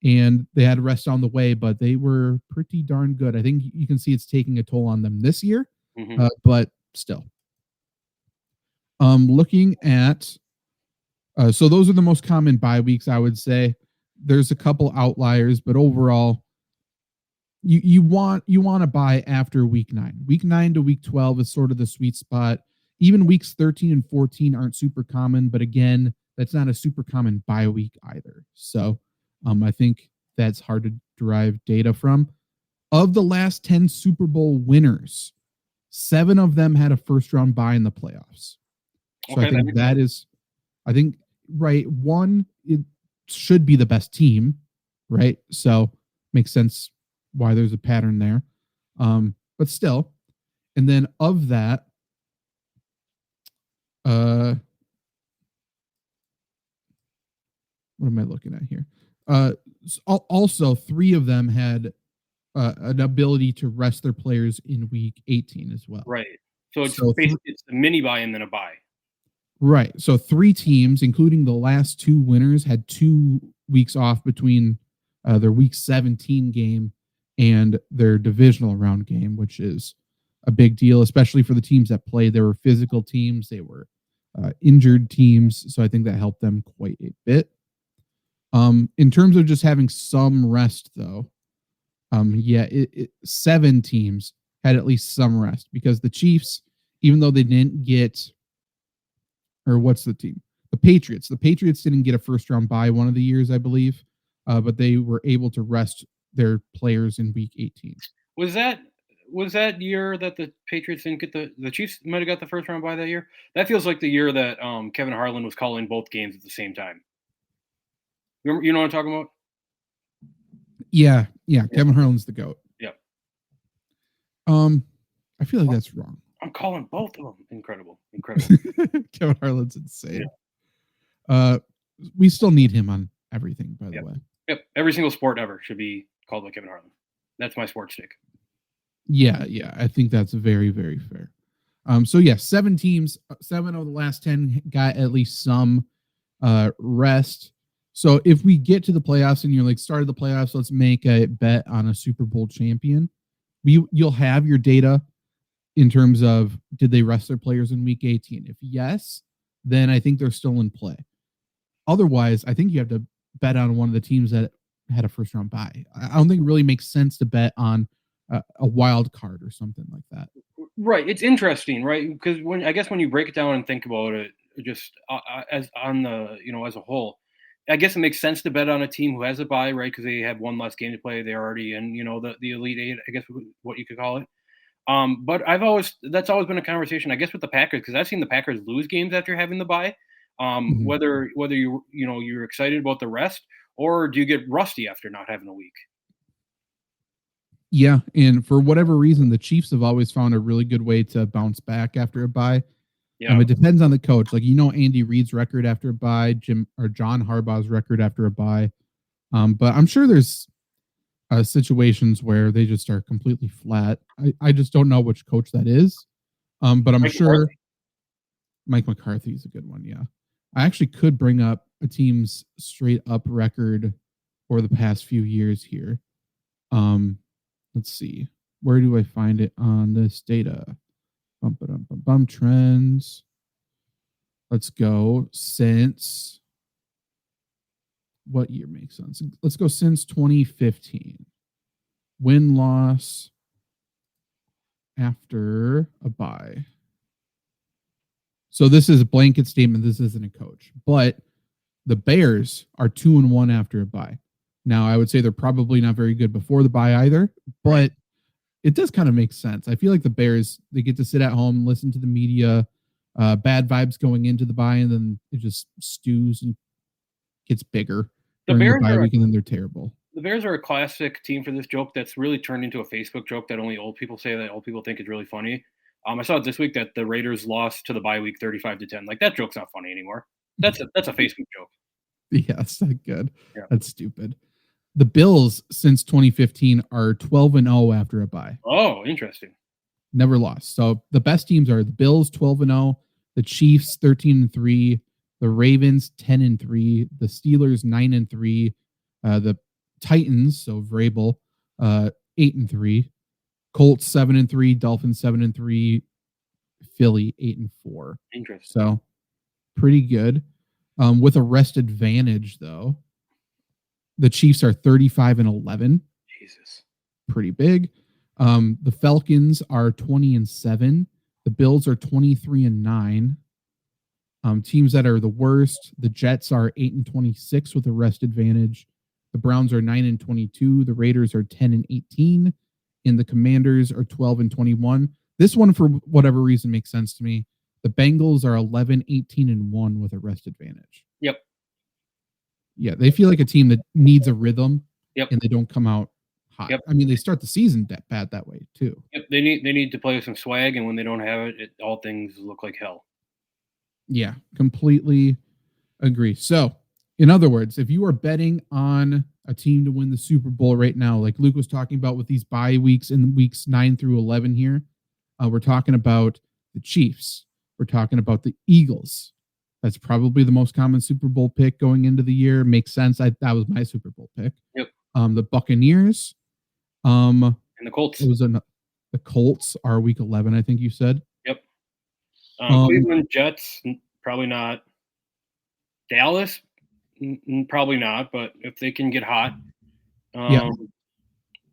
and they had rest on the way, but they were pretty darn good. I think you can see it's taking a toll on them this year, but still. Looking at, so those are the most common bye weeks, I would say. There's a couple outliers, but overall, you want to buy after week 9. Week 9 to week 12 is sort of the sweet spot. Even weeks 13 and 14 aren't super common, but again, that's not a super common bye week either. So I think that's hard to derive data from. Of the last 10 Super Bowl winners, 7 of them had a first round bye in the playoffs. So okay, I think right, one, it should be the best team, right? So makes sense why there's a pattern there. But still, and then of that, what am I looking at here? Also, 3 of them had an ability to rest their players in week 18 as well. Right. So it's a mini buy and then a buy. Right. So 3 teams, including the last 2 winners, had 2 weeks off between their week 17 game and their divisional round game, which is a big deal, especially for the teams that played. They were physical teams. They were injured teams. So I think that helped them quite a bit. In terms of just having some rest, though, 7 teams had at least some rest, because the Chiefs, even though they didn't get, or what's the team? The Patriots. The Patriots didn't get a first round bye one of the years, I believe, but they were able to rest their players in week 18. Was that year that the Patriots didn't get the Chiefs might have got the first round bye that year? That feels like the year that Kevin Harlan was calling both games at the same time. You know what I'm talking about? Yeah. Kevin Harlan's the GOAT. Yeah. I feel like that's wrong. I'm calling both of them. Incredible. Kevin Harlan's insane. Yeah. We still need him on everything, by the way. Yep. Every single sport ever should be called by Kevin Harlan. That's my sports take. Yeah. I think that's very, very fair. So 7 teams, 7 of the last 10 got at least some rest. So if we get to the playoffs and you're like, started the playoffs, let's make a bet on a Super Bowl champion. You'll have your data in terms of, did they rest their players in week 18? If yes, then I think they're still in play. Otherwise, I think you have to bet on one of the teams that had a first round bye. I don't think it really makes sense to bet on a wild card or something like that. Right. It's interesting, right? Because when you break it down and think about it, just as a whole, I guess it makes sense to bet on a team who has a bye, right? Because they have one less game to play. They're already in, the Elite Eight, I guess what you could call it. But that's always been a conversation, I guess, with the Packers, because I've seen the Packers lose games after having the bye. Whether you're excited about the rest, or do you get rusty after not having a week? Yeah, and for whatever reason, the Chiefs have always found a really good way to bounce back after a bye. Yeah, it depends on the coach. Like, Andy Reid's record after a bye, John Harbaugh's record after a bye. But I'm sure there's situations where they just are completely flat. I just don't know which coach that is. But I'm sure Mike McCarthy is a good one. Yeah, I actually could bring up a team's straight up record for the past few years here. Let's see. Where do I find it on this data? Trends. Let's go since, what year makes sense? Let's go since 2015. Win-loss after a bye. So this is a blanket statement. This isn't a coach, but the Bears are 2-1 after a bye. Now, I would say they're probably not very good before the bye either, but it does kind of make sense. I feel like the Bears, they get to sit at home, listen to the media, bad vibes going into the bye, and then it just stews and gets bigger during the bye week, and then they're terrible. The Bears are a classic team for this joke that's really turned into a Facebook joke that only old people say, that old people think is really funny. I saw it this week that the Raiders lost to the bye week 35-10. Like, that joke's not funny anymore. That's a Facebook joke. Yeah, it's not good. Yeah. That's stupid. The Bills since 2015 are 12-0 after a bye. Oh, interesting. Never lost. So the best teams are the Bills 12-0, the Chiefs 13-3, the Ravens 10-3, the Steelers 9-3, the Titans, so Vrabel, 8-3, Colts 7-3, Dolphins 7-3, Philly 8-4. Interesting. So pretty good. With a rest advantage, though, the Chiefs are 35-11. Jesus, pretty big. The Falcons are 20-7. The Bills are 23-9. Teams that are the worst: the Jets are 8-26 with a rest advantage. The Browns are 9-22. The Raiders are 10-18, and the Commanders are 12-21. This one, for whatever reason, makes sense to me. The Bengals are 11-18-1 with a rest advantage. Yep. Yeah, they feel like a team that needs a rhythm. Yep. And they don't come out hot. Yep. I mean, they start the season bad that way too. Yep. They need to play with some swag, and when they don't have it, all things look like hell. Yeah, completely agree. So, in other words, if you are betting on a team to win the Super Bowl right now, like Luke was talking about with these bye weeks in weeks 9 through 11 here, we're talking about the Chiefs. We're talking about the Eagles. That's probably the most common Super Bowl pick going into the year. Makes sense. That was my Super Bowl pick. Yep. The Buccaneers. And the Colts. It was the Colts are week 11, I think you said. Yep. Cleveland Jets, probably not. Dallas, probably not. But if they can get hot. Yeah.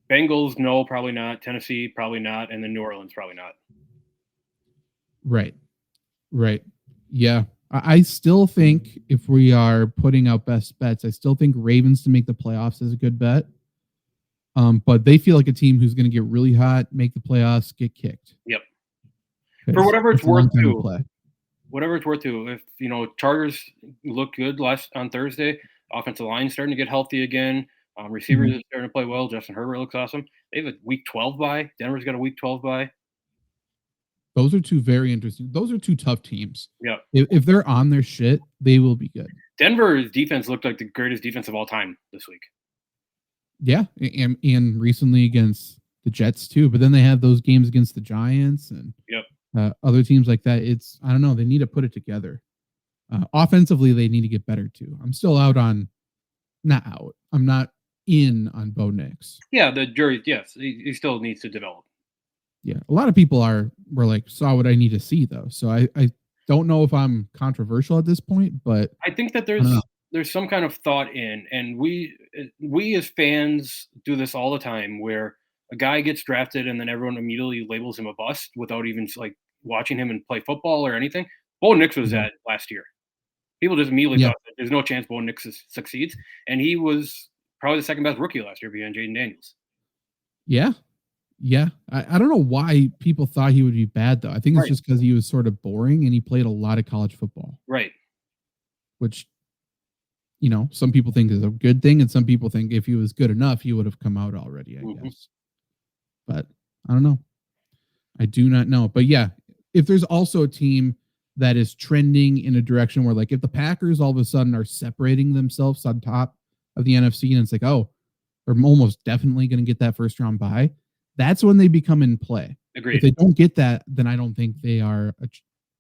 Bengals, no, probably not. Tennessee, probably not. And then New Orleans, probably not. Right. Yeah. I still think if we are putting out best bets, I still think Ravens to make the playoffs is a good bet. But they feel like a team who's going to get really hot, make the playoffs, get kicked. Yep. For whatever it's worth too. Whatever it's worth too. If Chargers look good on Thursday, offensive line starting to get healthy again. Receivers are starting to play well. Justin Herbert looks awesome. They have a week 12 bye. Denver's got a week 12 bye. Those are two very interesting. Those are two tough teams. Yeah. If they're on their shit, they will be good. Denver's defense looked like the greatest defense of all time this week. Yeah, and recently against the Jets too. But then they have those games against the Giants and other teams like that. I don't know. They need to put it together. Offensively, they need to get better too. I'm still I'm not in on Bo Nix. Yeah, the jury. Yes, he still needs to develop. Yeah, a lot of people were like, saw what I need to see though. So I don't know if I'm controversial at this point, but I think that there's some kind of thought in, and we as fans do this all the time, where a guy gets drafted and then everyone immediately labels him a bust without even like watching him and play football or anything. Bo Nix was that last year. People just immediately thought that there's no chance Bo Nix succeeds, and he was probably the second best rookie last year behind Jaden Daniels. Yeah. I don't know why people thought he would be bad, though. I think it's just because he was sort of boring and he played a lot of college football. Right. Which, some people think is a good thing, and some people think if he was good enough, he would have come out already, I guess. But I don't know. I do not know. But yeah, if there's also a team that is trending in a direction where, like, if the Packers all of a sudden are separating themselves on top of the NFC and it's like, oh, they're almost definitely going to get that first round bye, that's when they become in play. Agreed. If they don't get that, then I don't think they are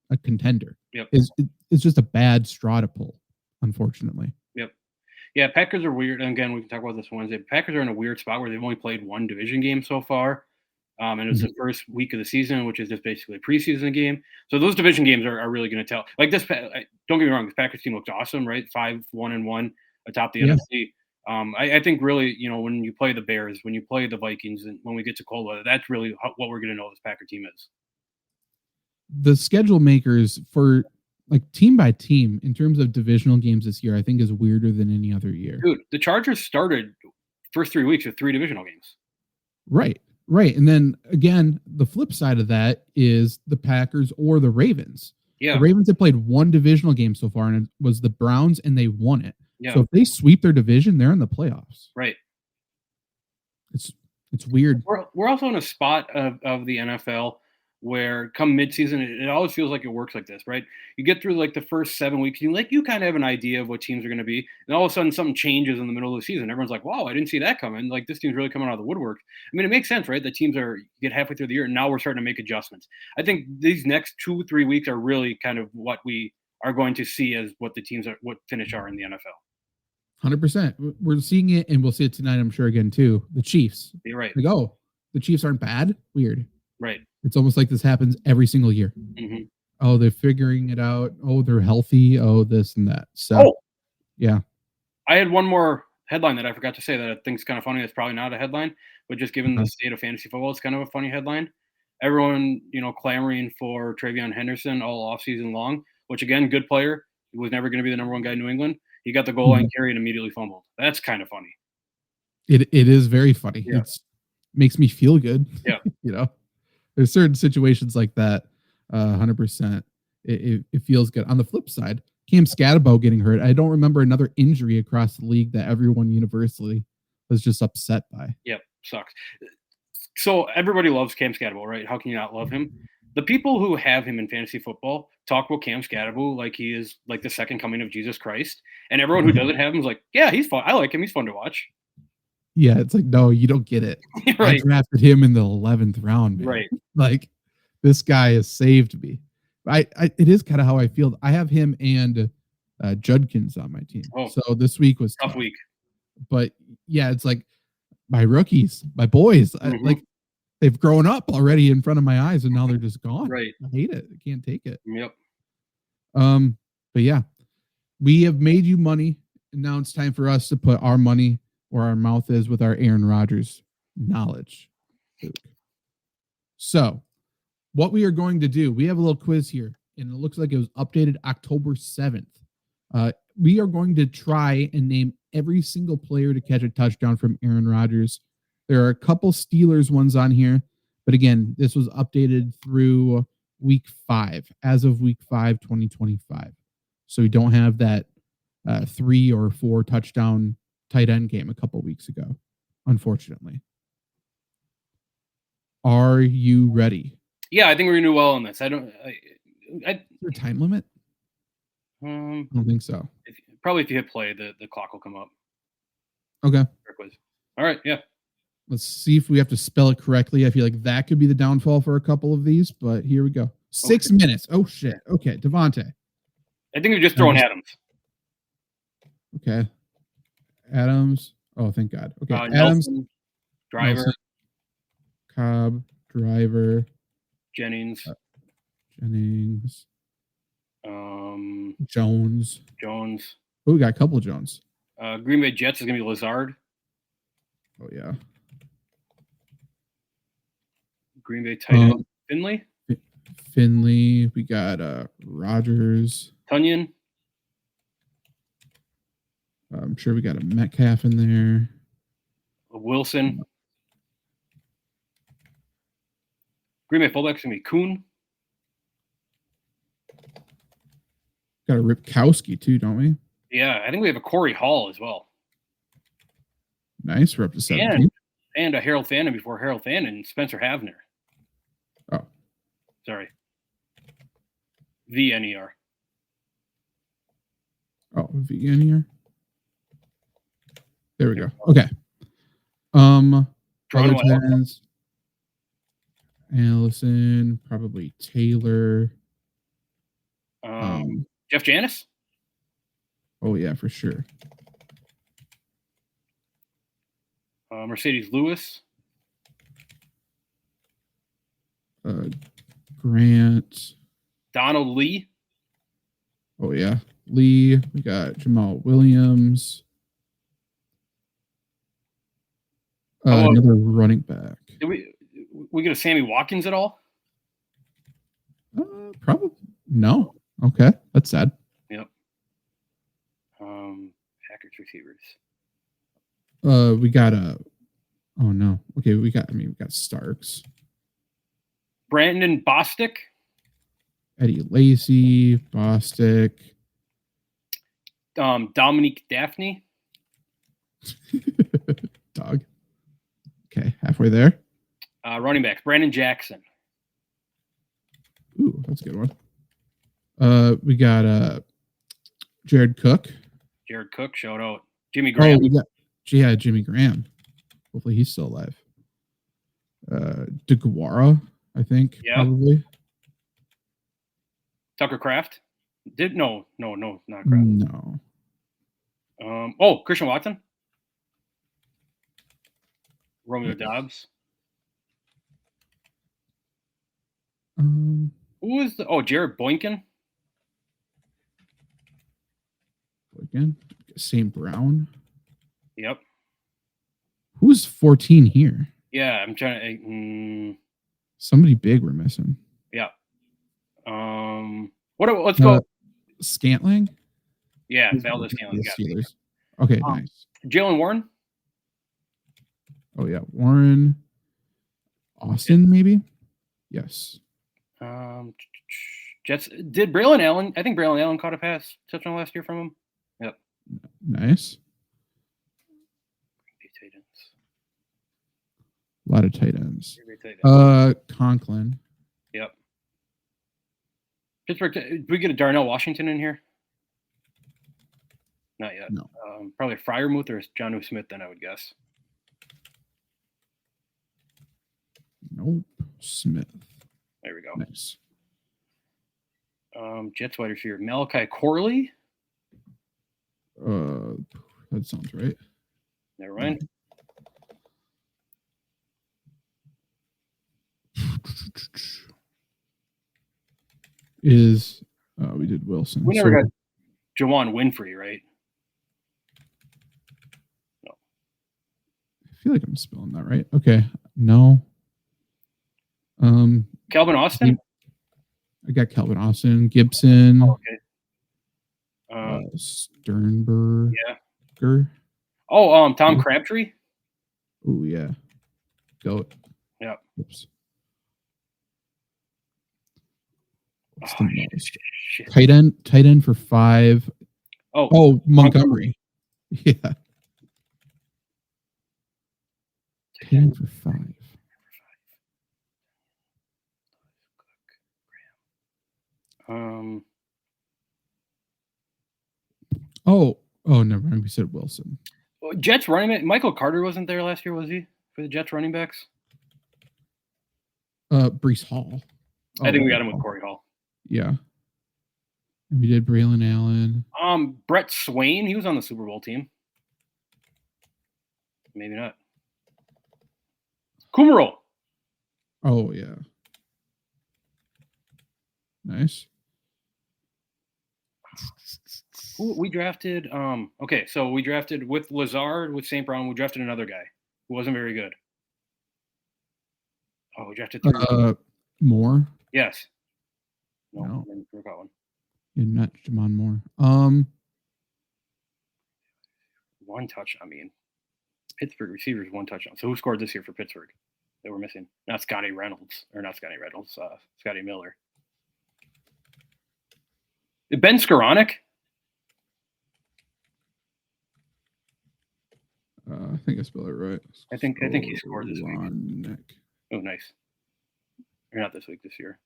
a contender. Yep. It's just a bad straw to pull, unfortunately. Yep. Yeah, Packers are weird. And again, we can talk about this Wednesday. Packers are in a weird spot where they've only played one division game so far. And it's the first week of the season, which is just basically a preseason game. So those division games are really going to tell. Like this, don't get me wrong, this Packers team looks awesome, right? 5-1-1 atop the NFC. I think really, when you play the Bears, when you play the Vikings, and when we get to cold weather, that's really what we're going to know this Packer team is. The schedule makers for like team by team in terms of divisional games this year, I think is weirder than any other year. Dude, the Chargers started first 3 weeks with 3 divisional games. Right. And then again, the flip side of that is the Packers or the Ravens. Yeah. The Ravens have played one divisional game so far, and it was the Browns, and they won it. Yeah. So if they sweep their division, they're in the playoffs. Right. It's weird. We're also in a spot of the NFL where come midseason, it always feels like it works like this, right? You get through like the first 7 weeks, you kind of have an idea of what teams are going to be, and all of a sudden something changes in the middle of the season. Everyone's like, "Wow, I didn't see that coming! Like this team's really coming out of the woodwork." I mean, it makes sense, right? The teams get halfway through the year, and now we're starting to make adjustments. I think these next 2-3 weeks are really kind of what we are going to see as what the teams are, what finish are in the NFL. 100%. We're seeing it, and we'll see it tonight, I'm sure, again too. The Chiefs. You're right. Like, oh, the Chiefs aren't bad. Weird. Right. It's almost like this happens every single year. Mm-hmm. Oh, they're figuring it out. Oh, they're healthy. Oh, this and that. So, yeah. I had one more headline that I forgot to say that I think is kind of funny. It's probably not a headline, but just given the state of fantasy football, it's kind of a funny headline. Everyone, clamoring for Travion Henderson all offseason long, which again, good player. He was never going to be the number one guy in New England. He got the goal line carry and immediately fumbled. That's kind of funny. It is very funny. Yeah. It makes me feel good. Yeah. There's certain situations like that. 100%. It feels good. On the flip side, Cam Scatterbo getting hurt. I don't remember another injury across the league that everyone universally was just upset by. Yep. Sucks. So everybody loves Cam Scatterbo, right? How can you not love him? The people who have him in fantasy football talk about Cam Scatterbo like he is like the second coming of Jesus Christ. And everyone who doesn't have him is like, yeah, he's fun. I like him. He's fun to watch. Yeah, it's like, no, you don't get it. Right. I drafted him in the 11th round, man. Right. Like, this guy has saved me. It is kind of how I feel. I have him and Judkins on my team. Oh, so this week was tough week. But yeah, it's like my rookies, my boys, like they've grown up already in front of my eyes, and now they're just gone. Right. I hate it. I can't take it. Yep. But yeah, we have made you money, and now it's time for us to put our money where our mouth is with our Aaron Rodgers knowledge. So, what we are going to do, we have a little quiz here, and it looks like it was updated October 7th. We are going to try and name every single player to catch a touchdown from Aaron Rodgers. There are a couple Steelers ones on here, but again, this was updated through week 5, as of week 5, 2025. So we don't have that 3 or 4 touchdown tight end game a couple weeks ago, unfortunately. Are you ready? Yeah, I think we're going to do well on this. Is there a time limit? I don't think so. Probably if you hit play, the clock will come up. Okay. All right, yeah. Let's see if we have to spell it correctly. I feel like that could be the downfall for a couple of these, but here we go. 6 minutes. Oh, shit. Okay, Devontae. I think we're just throwing Adams. Okay. Adams. Oh, thank God. Okay, Adams. Nelson, Driver. Nelson, Cobb, Driver. Jennings. Jones. Oh, we got a couple of Jones. Green Bay Jets is going to be Lazard. Oh, yeah. Green Bay tight end. Finley. We got Rodgers. Tunyon. I'm sure we got a Metcalf in there. Wilson. Green Bay fullback's going to be Kuhn. Got a Ripkowski too, don't we? Yeah, I think we have a Corey Hall as well. Nice. We're up to 17. And a Harold Fannin before Harold Fannin, Spencer Havner. Oh. Sorry. VNER. Oh, VNER. There we go. Okay. Other tens. Allison, probably Taylor. Jeff Janis? Oh, yeah, for sure. Mercedes Lewis. Grant. Donald Lee. Oh, yeah. Lee. We got Jamal Williams. Another running back. Did we get a Sammy Watkins at all? Probably. No. Okay, that's sad. Yep. Packers receivers. We got a. Oh no. Okay, we got Starks. Brandon Bostic. Eddie Lacy, Bostic. Dominique Daphne. Dog. Okay, halfway there. Running backs. Brandon Jackson. Ooh, that's a good one. We got Jared Cook. Jared Cook, shout out. Jimmy Graham. Oh, yeah, Jimmy Graham. Hopefully he's still alive. DeGuara, I think, probably. Tucker Kraft. No, not Kraft. No. Christian Watson. Romeo Dobbs. Who was Jared Boykin? St. Brown. Yep. Who's 14 here? Yeah, I'm trying to. Somebody big we're missing. Yeah. Let's go. Scantling. Yeah, Valdez Scantling. Steelers. Okay, nice. Jalen Warren. Oh yeah, Warren. Austin, maybe. Yes. Jets. Did Braylon Allen? I think Braylon Allen caught a pass touchdown last year from him. Yep. Nice. A lot of tight ends. Conklin. Yep. Pittsburgh. Did we get a Darnell Washington in here? Not yet. No. Probably Freiermuth or Jonnu Smith, then I would guess. Nope. Smith. There we go. Nice. Jets wide receiver Malachi Corley. That sounds right. Never mind. We did Wilson. We never got Jawan Winfrey, right? No. I feel like I'm spelling that right. Okay. No. Calvin Austin? I got Calvin Austin. Gibson. Oh, okay. Sternberger. Yeah. Tom Crabtree? Oh, yeah. Goat. Yeah. Oops. What's the most? Tight end for 5. Oh, Montgomery. Yeah. Tight end for 5. Never mind. We said Wilson. Jets running back. Michael Carter wasn't there last year, was he? For the Jets running backs? Breece Hall. I think we got him with Corey Hall. Yeah. And we did Braylon Allen. Brett Swain. He was on the Super Bowl team. Maybe not. Kumaro. Oh, yeah. Nice. We drafted. So we drafted with Lazard, with St. Brown. We drafted another guy who wasn't very good. We drafted 3. Moore. Yes. No. I forgot one. You're not Jamon Moore. One touchdown. I mean, Pittsburgh receivers 1 touchdown. So who scored this year for Pittsburgh? They were missing. Not Scotty Reynolds, or not Scotty Reynolds. Scotty Miller. Ben Skoranek. I think I spelled it right. I think he scored this week. Oh, nice. You're not this week, this year.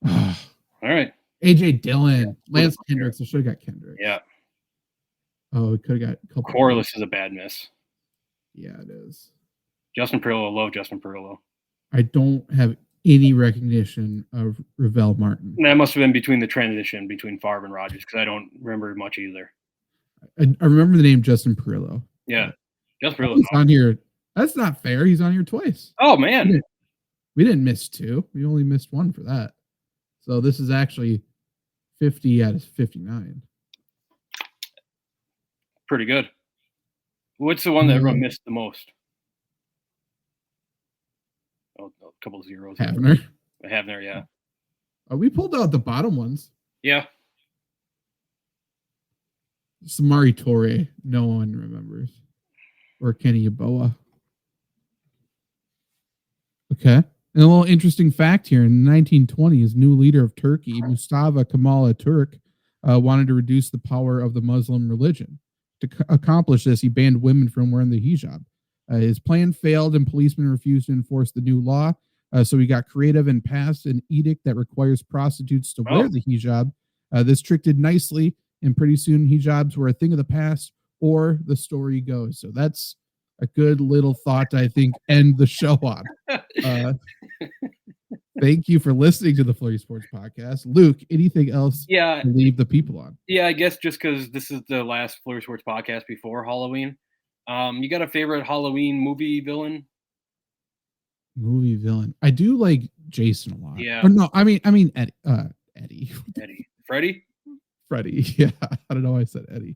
All right. AJ Dillon. Lance Kendricks. I should have got Kendricks. Yeah. Oh, we could have got a couple. Corliss is a bad miss. Yeah, it is. Justin Perillo. Love Justin Perillo. I don't have any recognition of Ravel Martin. That must have been between the transition between Favre and Rodgers, because I don't remember much either. I remember the name Justin Perillo. Yeah. Justin Perillo's He's on here. That's not fair. He's on here twice. Oh, man. We didn't miss 2. We only missed 1 for that. So this is actually 50 out of 59. Pretty good. What's the one that everyone missed the most? A couple of zeros. Havner, yeah. We pulled out the bottom ones. Yeah. Samari Torre, no one remembers. Or Kenny Yeboah. Okay. And a little interesting fact here. In the 1920s, new leader of Turkey, Mustafa Kemal Atatürk, wanted to reduce the power of the Muslim religion. To accomplish this, he banned women from wearing the hijab. His plan failed and policemen refused to enforce the new law. So he got creative and passed an edict that requires prostitutes to wear the hijab. This trick did nicely, and pretty soon hijabs were a thing of the past, or the story goes. So that's a good little thought to, I think, end the show on. Thank you for listening to the Flurry Sports Podcast. Luke, anything else to leave the people on? Yeah, I guess just because this is the last Flurry Sports Podcast before Halloween. You got a favorite Halloween movie villain? Movie villain. I do like Jason a lot. Yeah. Or no, I mean Eddie. Eddie. Freddy? Freddy. Yeah. I don't know why I said Eddie.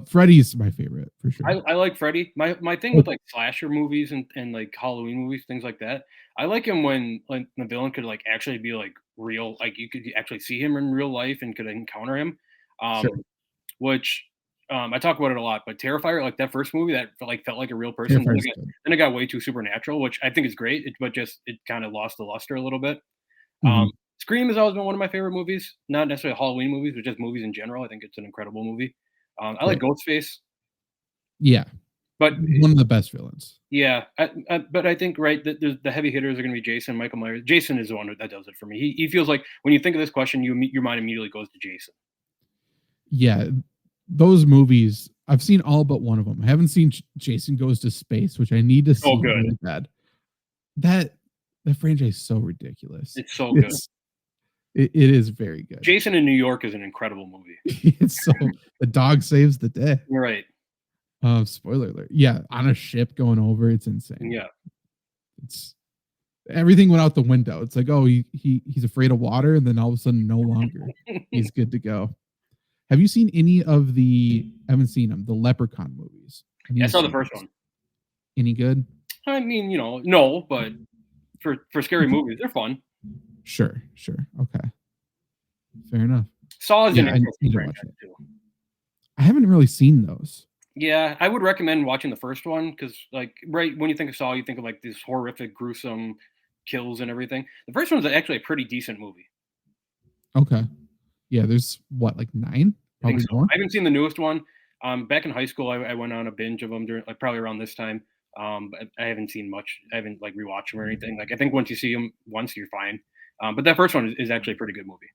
Freddy's my favorite for sure. I like Freddy. My thing with like slasher movies and like Halloween movies, things like that. I like him when like the villain could like actually be like real, like you could actually see him in real life and could encounter him. Sure. Which I talk about it a lot, but Terrifier, like that first movie that felt like a real person. Then it got way too supernatural, which I think is great. But it kind of lost the luster a little bit. Mm-hmm. Scream has always been one of my favorite movies, not necessarily Halloween movies, but just movies in general. I think it's an incredible movie. I like Ghostface. Yeah, but one of the best villains. Yeah, but I think the heavy hitters are going to be Jason, Michael Myers. Jason is the one that does it for me. He feels like when you think of this question, your mind immediately goes to Jason. Yeah, those movies I've seen all but one of them. I haven't seen Jason Goes to Space, which I need to see. Oh, good. Really bad. That franchise is so ridiculous. It's so good. It is very good. Jason in New York is an incredible movie. It's so the dog saves the day. You're right. Spoiler alert. Yeah, on a ship going over, it's insane. Yeah. It's everything went out the window. It's like, oh, he's afraid of water, and then all of a sudden no longer. He's good to go. Have you seen any of the I haven't seen them, the Leprechaun movies? I saw the first one. Any good? I mean, no, but for scary movies, they're fun. Sure. Okay. Fair enough. Saw is an interesting franchise too. I haven't really seen those. Yeah, I would recommend watching the first one because, like, right when you think of Saw, you think of like these horrific, gruesome kills and everything. The first one's actually a pretty decent movie. Okay. Yeah, there's what, like 9? Probably so. I haven't seen the newest one. Back in high school, I went on a binge of them during, like, probably around this time. But I haven't seen much. I haven't like rewatched them or anything. Like, I think once you see them once, you're fine. But that first one is actually a pretty good movie.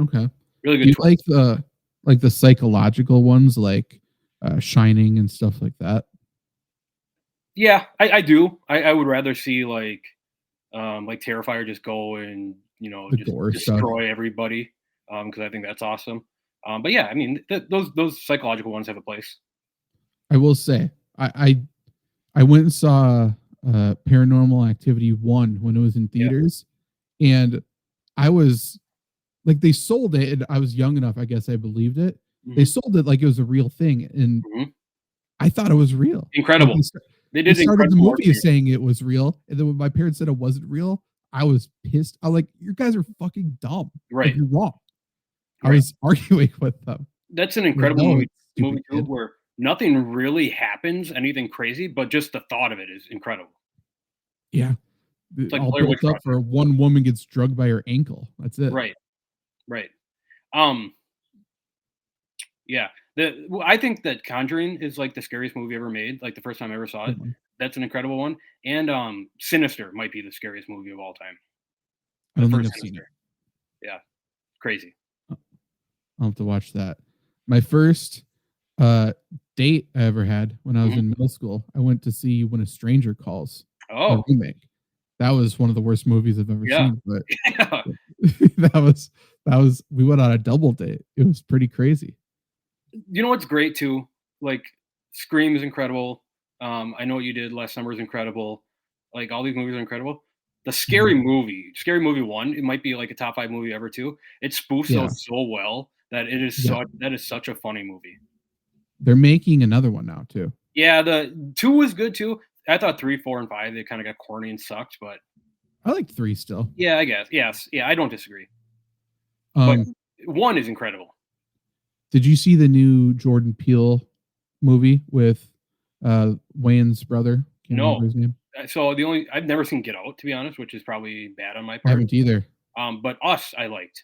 Okay. Really good. Do you like the psychological ones, like Shining and stuff like that? Yeah, I do. I would rather see like Terrifier just go and just destroy everybody because I think that's awesome. But yeah, I mean those psychological ones have a place. I will say I went and saw Paranormal Activity 1 when it was in theaters, and I was like, they sold it, and I was young enough, I guess I believed it. Mm-hmm. They sold it like it was a real thing, and I thought it was real. Incredible. Like they started the movie saying it was real, and then when my parents said it wasn't real, I was pissed. I was like, you guys are fucking dumb. Right. Like, you're wrong. I was arguing with them. That's an incredible movie too, where nothing really happens, anything crazy, but just the thought of it is incredible. Yeah. It's like all built up for one woman gets drugged by her ankle. That's it. Right. Yeah. I think that Conjuring is like the scariest movie ever made. Like the first time I ever saw it. That's an incredible one. And Sinister might be the scariest movie of all time. I don't think I've seen it. Yeah. Crazy. I'll have to watch that. My first date I ever had when I was in middle school, I went to see When a Stranger Calls. Oh, remake. That was one of the worst movies I've ever seen. But that was we went on a double date. It was pretty crazy. You know what's great too? Like Scream is incredible. I Know What You Did Last Summer is incredible. Like all these movies are incredible. The Scary Movie 1, it might be like a top 5 movie ever too. It spoofs those so well that it is that is such a funny movie. They're making another one now too. Yeah, the 2 was good too. I thought 3, 4, and 5 they kind of got corny and sucked, but I like 3 still. Yeah, I guess. Yes. Yeah, I don't disagree. But 1 is incredible. Did you see the new Jordan Peele movie with Wayne's brother? Can't remember his name. So I've never seen Get Out, to be honest, which is probably bad on my part. I haven't either. But Us, I liked.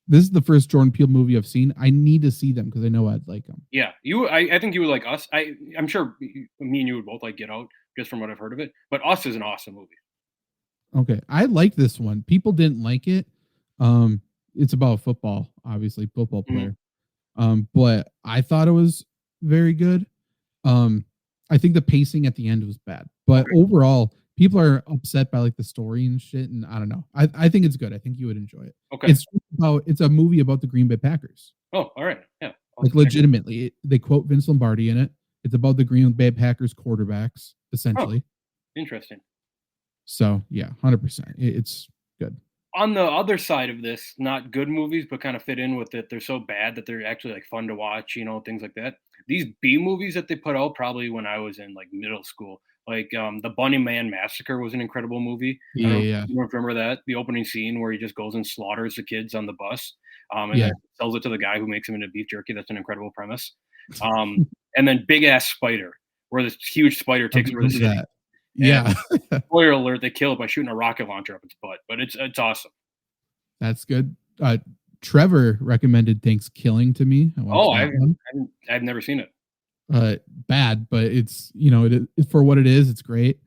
This is the first Jordan Peele movie I've seen. I need to see them because I know I'd like them. Yeah, I think you would like Us. I'm sure me and you would both like Get Out, just from what I've heard of it. But Us is an awesome movie. Okay, I like this one. People didn't like it. It's about football, obviously, football player. But I thought it was very good. I think the pacing at the end was bad, but overall, people are upset by like the story and shit. And I don't know. I think it's good. I think you would enjoy it. Okay. It's a movie about the Green Bay Packers. Oh, all right. Yeah. Like legitimately, they quote Vince Lombardi in it. It's about the Green Bay Packers quarterbacks, essentially. Oh, interesting. So yeah, 100%. It's good. On the other side of this, not good movies, but kind of fit in with it. They're so bad that they're actually like fun to watch, things like that. These B movies that they put out probably when I was in like middle school, like the Bunny Man Massacre was an incredible movie. Yeah. You remember that? The opening scene where he just goes and slaughters the kids on the bus, and then sells it to the guy who makes him into beef jerky. That's an incredible premise. And then Big Ass Spider, where this huge spider takes over the city. That. Yeah. Spoiler alert: they kill it by shooting a rocket launcher up its butt, but it's awesome. That's good. Trevor recommended Thanksgiving to me. I've never seen it. Bad, but it's for what it is, it's great.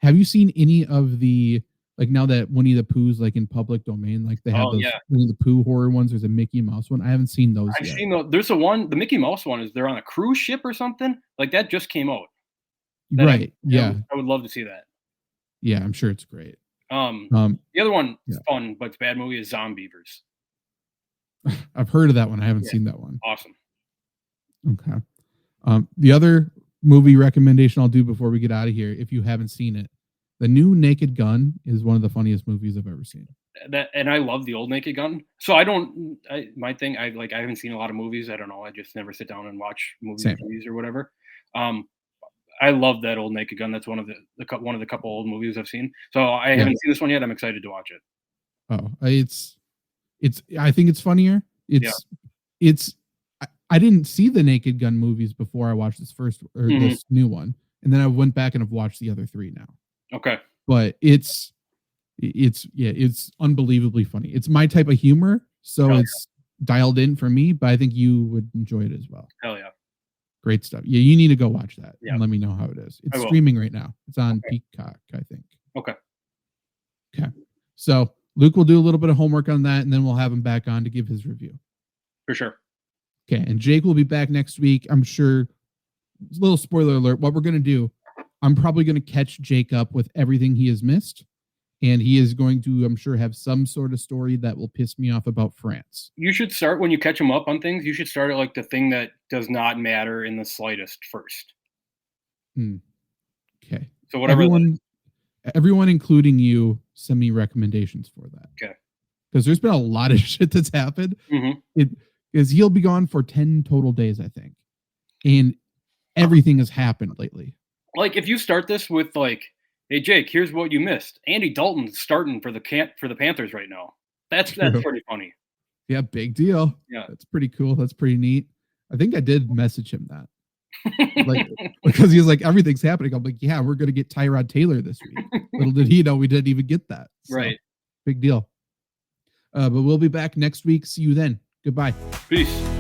Have you seen any of the now that Winnie the Pooh's like in public domain, like they have those Winnie the Pooh horror ones? There's a Mickey Mouse one. I haven't seen those yet. I've seen there's the Mickey Mouse one is they're on a cruise ship or something like that. Just came out. Right. I would love to see that. Yeah, I'm sure it's great. The other one is fun, but it's a bad movie is Zombievers. I've heard of that one. I haven't seen that one. Awesome. Okay. The other movie recommendation I'll do before we get out of here, if you haven't seen it, the new Naked Gun is one of the funniest movies I've ever seen. And I love the old Naked Gun. So I haven't seen a lot of movies. I don't know. I just never sit down and watch movies or whatever. I love that old Naked Gun. That's one of the couple old movies I've seen. So I haven't seen this one yet. I'm excited to watch it. Oh, I think it's funnier. I didn't see the Naked Gun movies before I watched this new one, and then I went back and I've watched the other 3 now. Okay, but it's unbelievably funny. It's my type of humor, so it's dialed in for me. But I think you would enjoy it as well. Hell yeah. Great stuff. Yeah, you need to go watch that and let me know how it is. It's streaming right now. It's on Peacock, I think. Okay. So Luke will do a little bit of homework on that, and then we'll have him back on to give his review. For sure. Okay, and Jake will be back next week. I'm sure. Little spoiler alert. What we're going to do, I'm probably going to catch Jake up with everything he has missed. And he is going to, I'm sure, have some sort of story that will piss me off about France. You should start, when you catch him up on things, you should start at like the thing that does not matter in the slightest first. Okay. So whatever. Everyone, including you, send me recommendations for that. Okay. Because there's been a lot of shit that's happened. Because he'll be gone for 10 total days, I think. And everything has happened lately. Like if you start this with like, hey Jake, here's what you missed. Andy Dalton's starting for the Panthers right now. That's pretty funny. Yeah, big deal. Yeah, that's pretty cool. That's pretty neat. I think I did message him that, because he was like, everything's happening. I'm like, yeah, we're gonna get Tyrod Taylor this week. Little did he know we didn't even get that. So, right. Big deal. But we'll be back next week. See you then. Goodbye. Peace.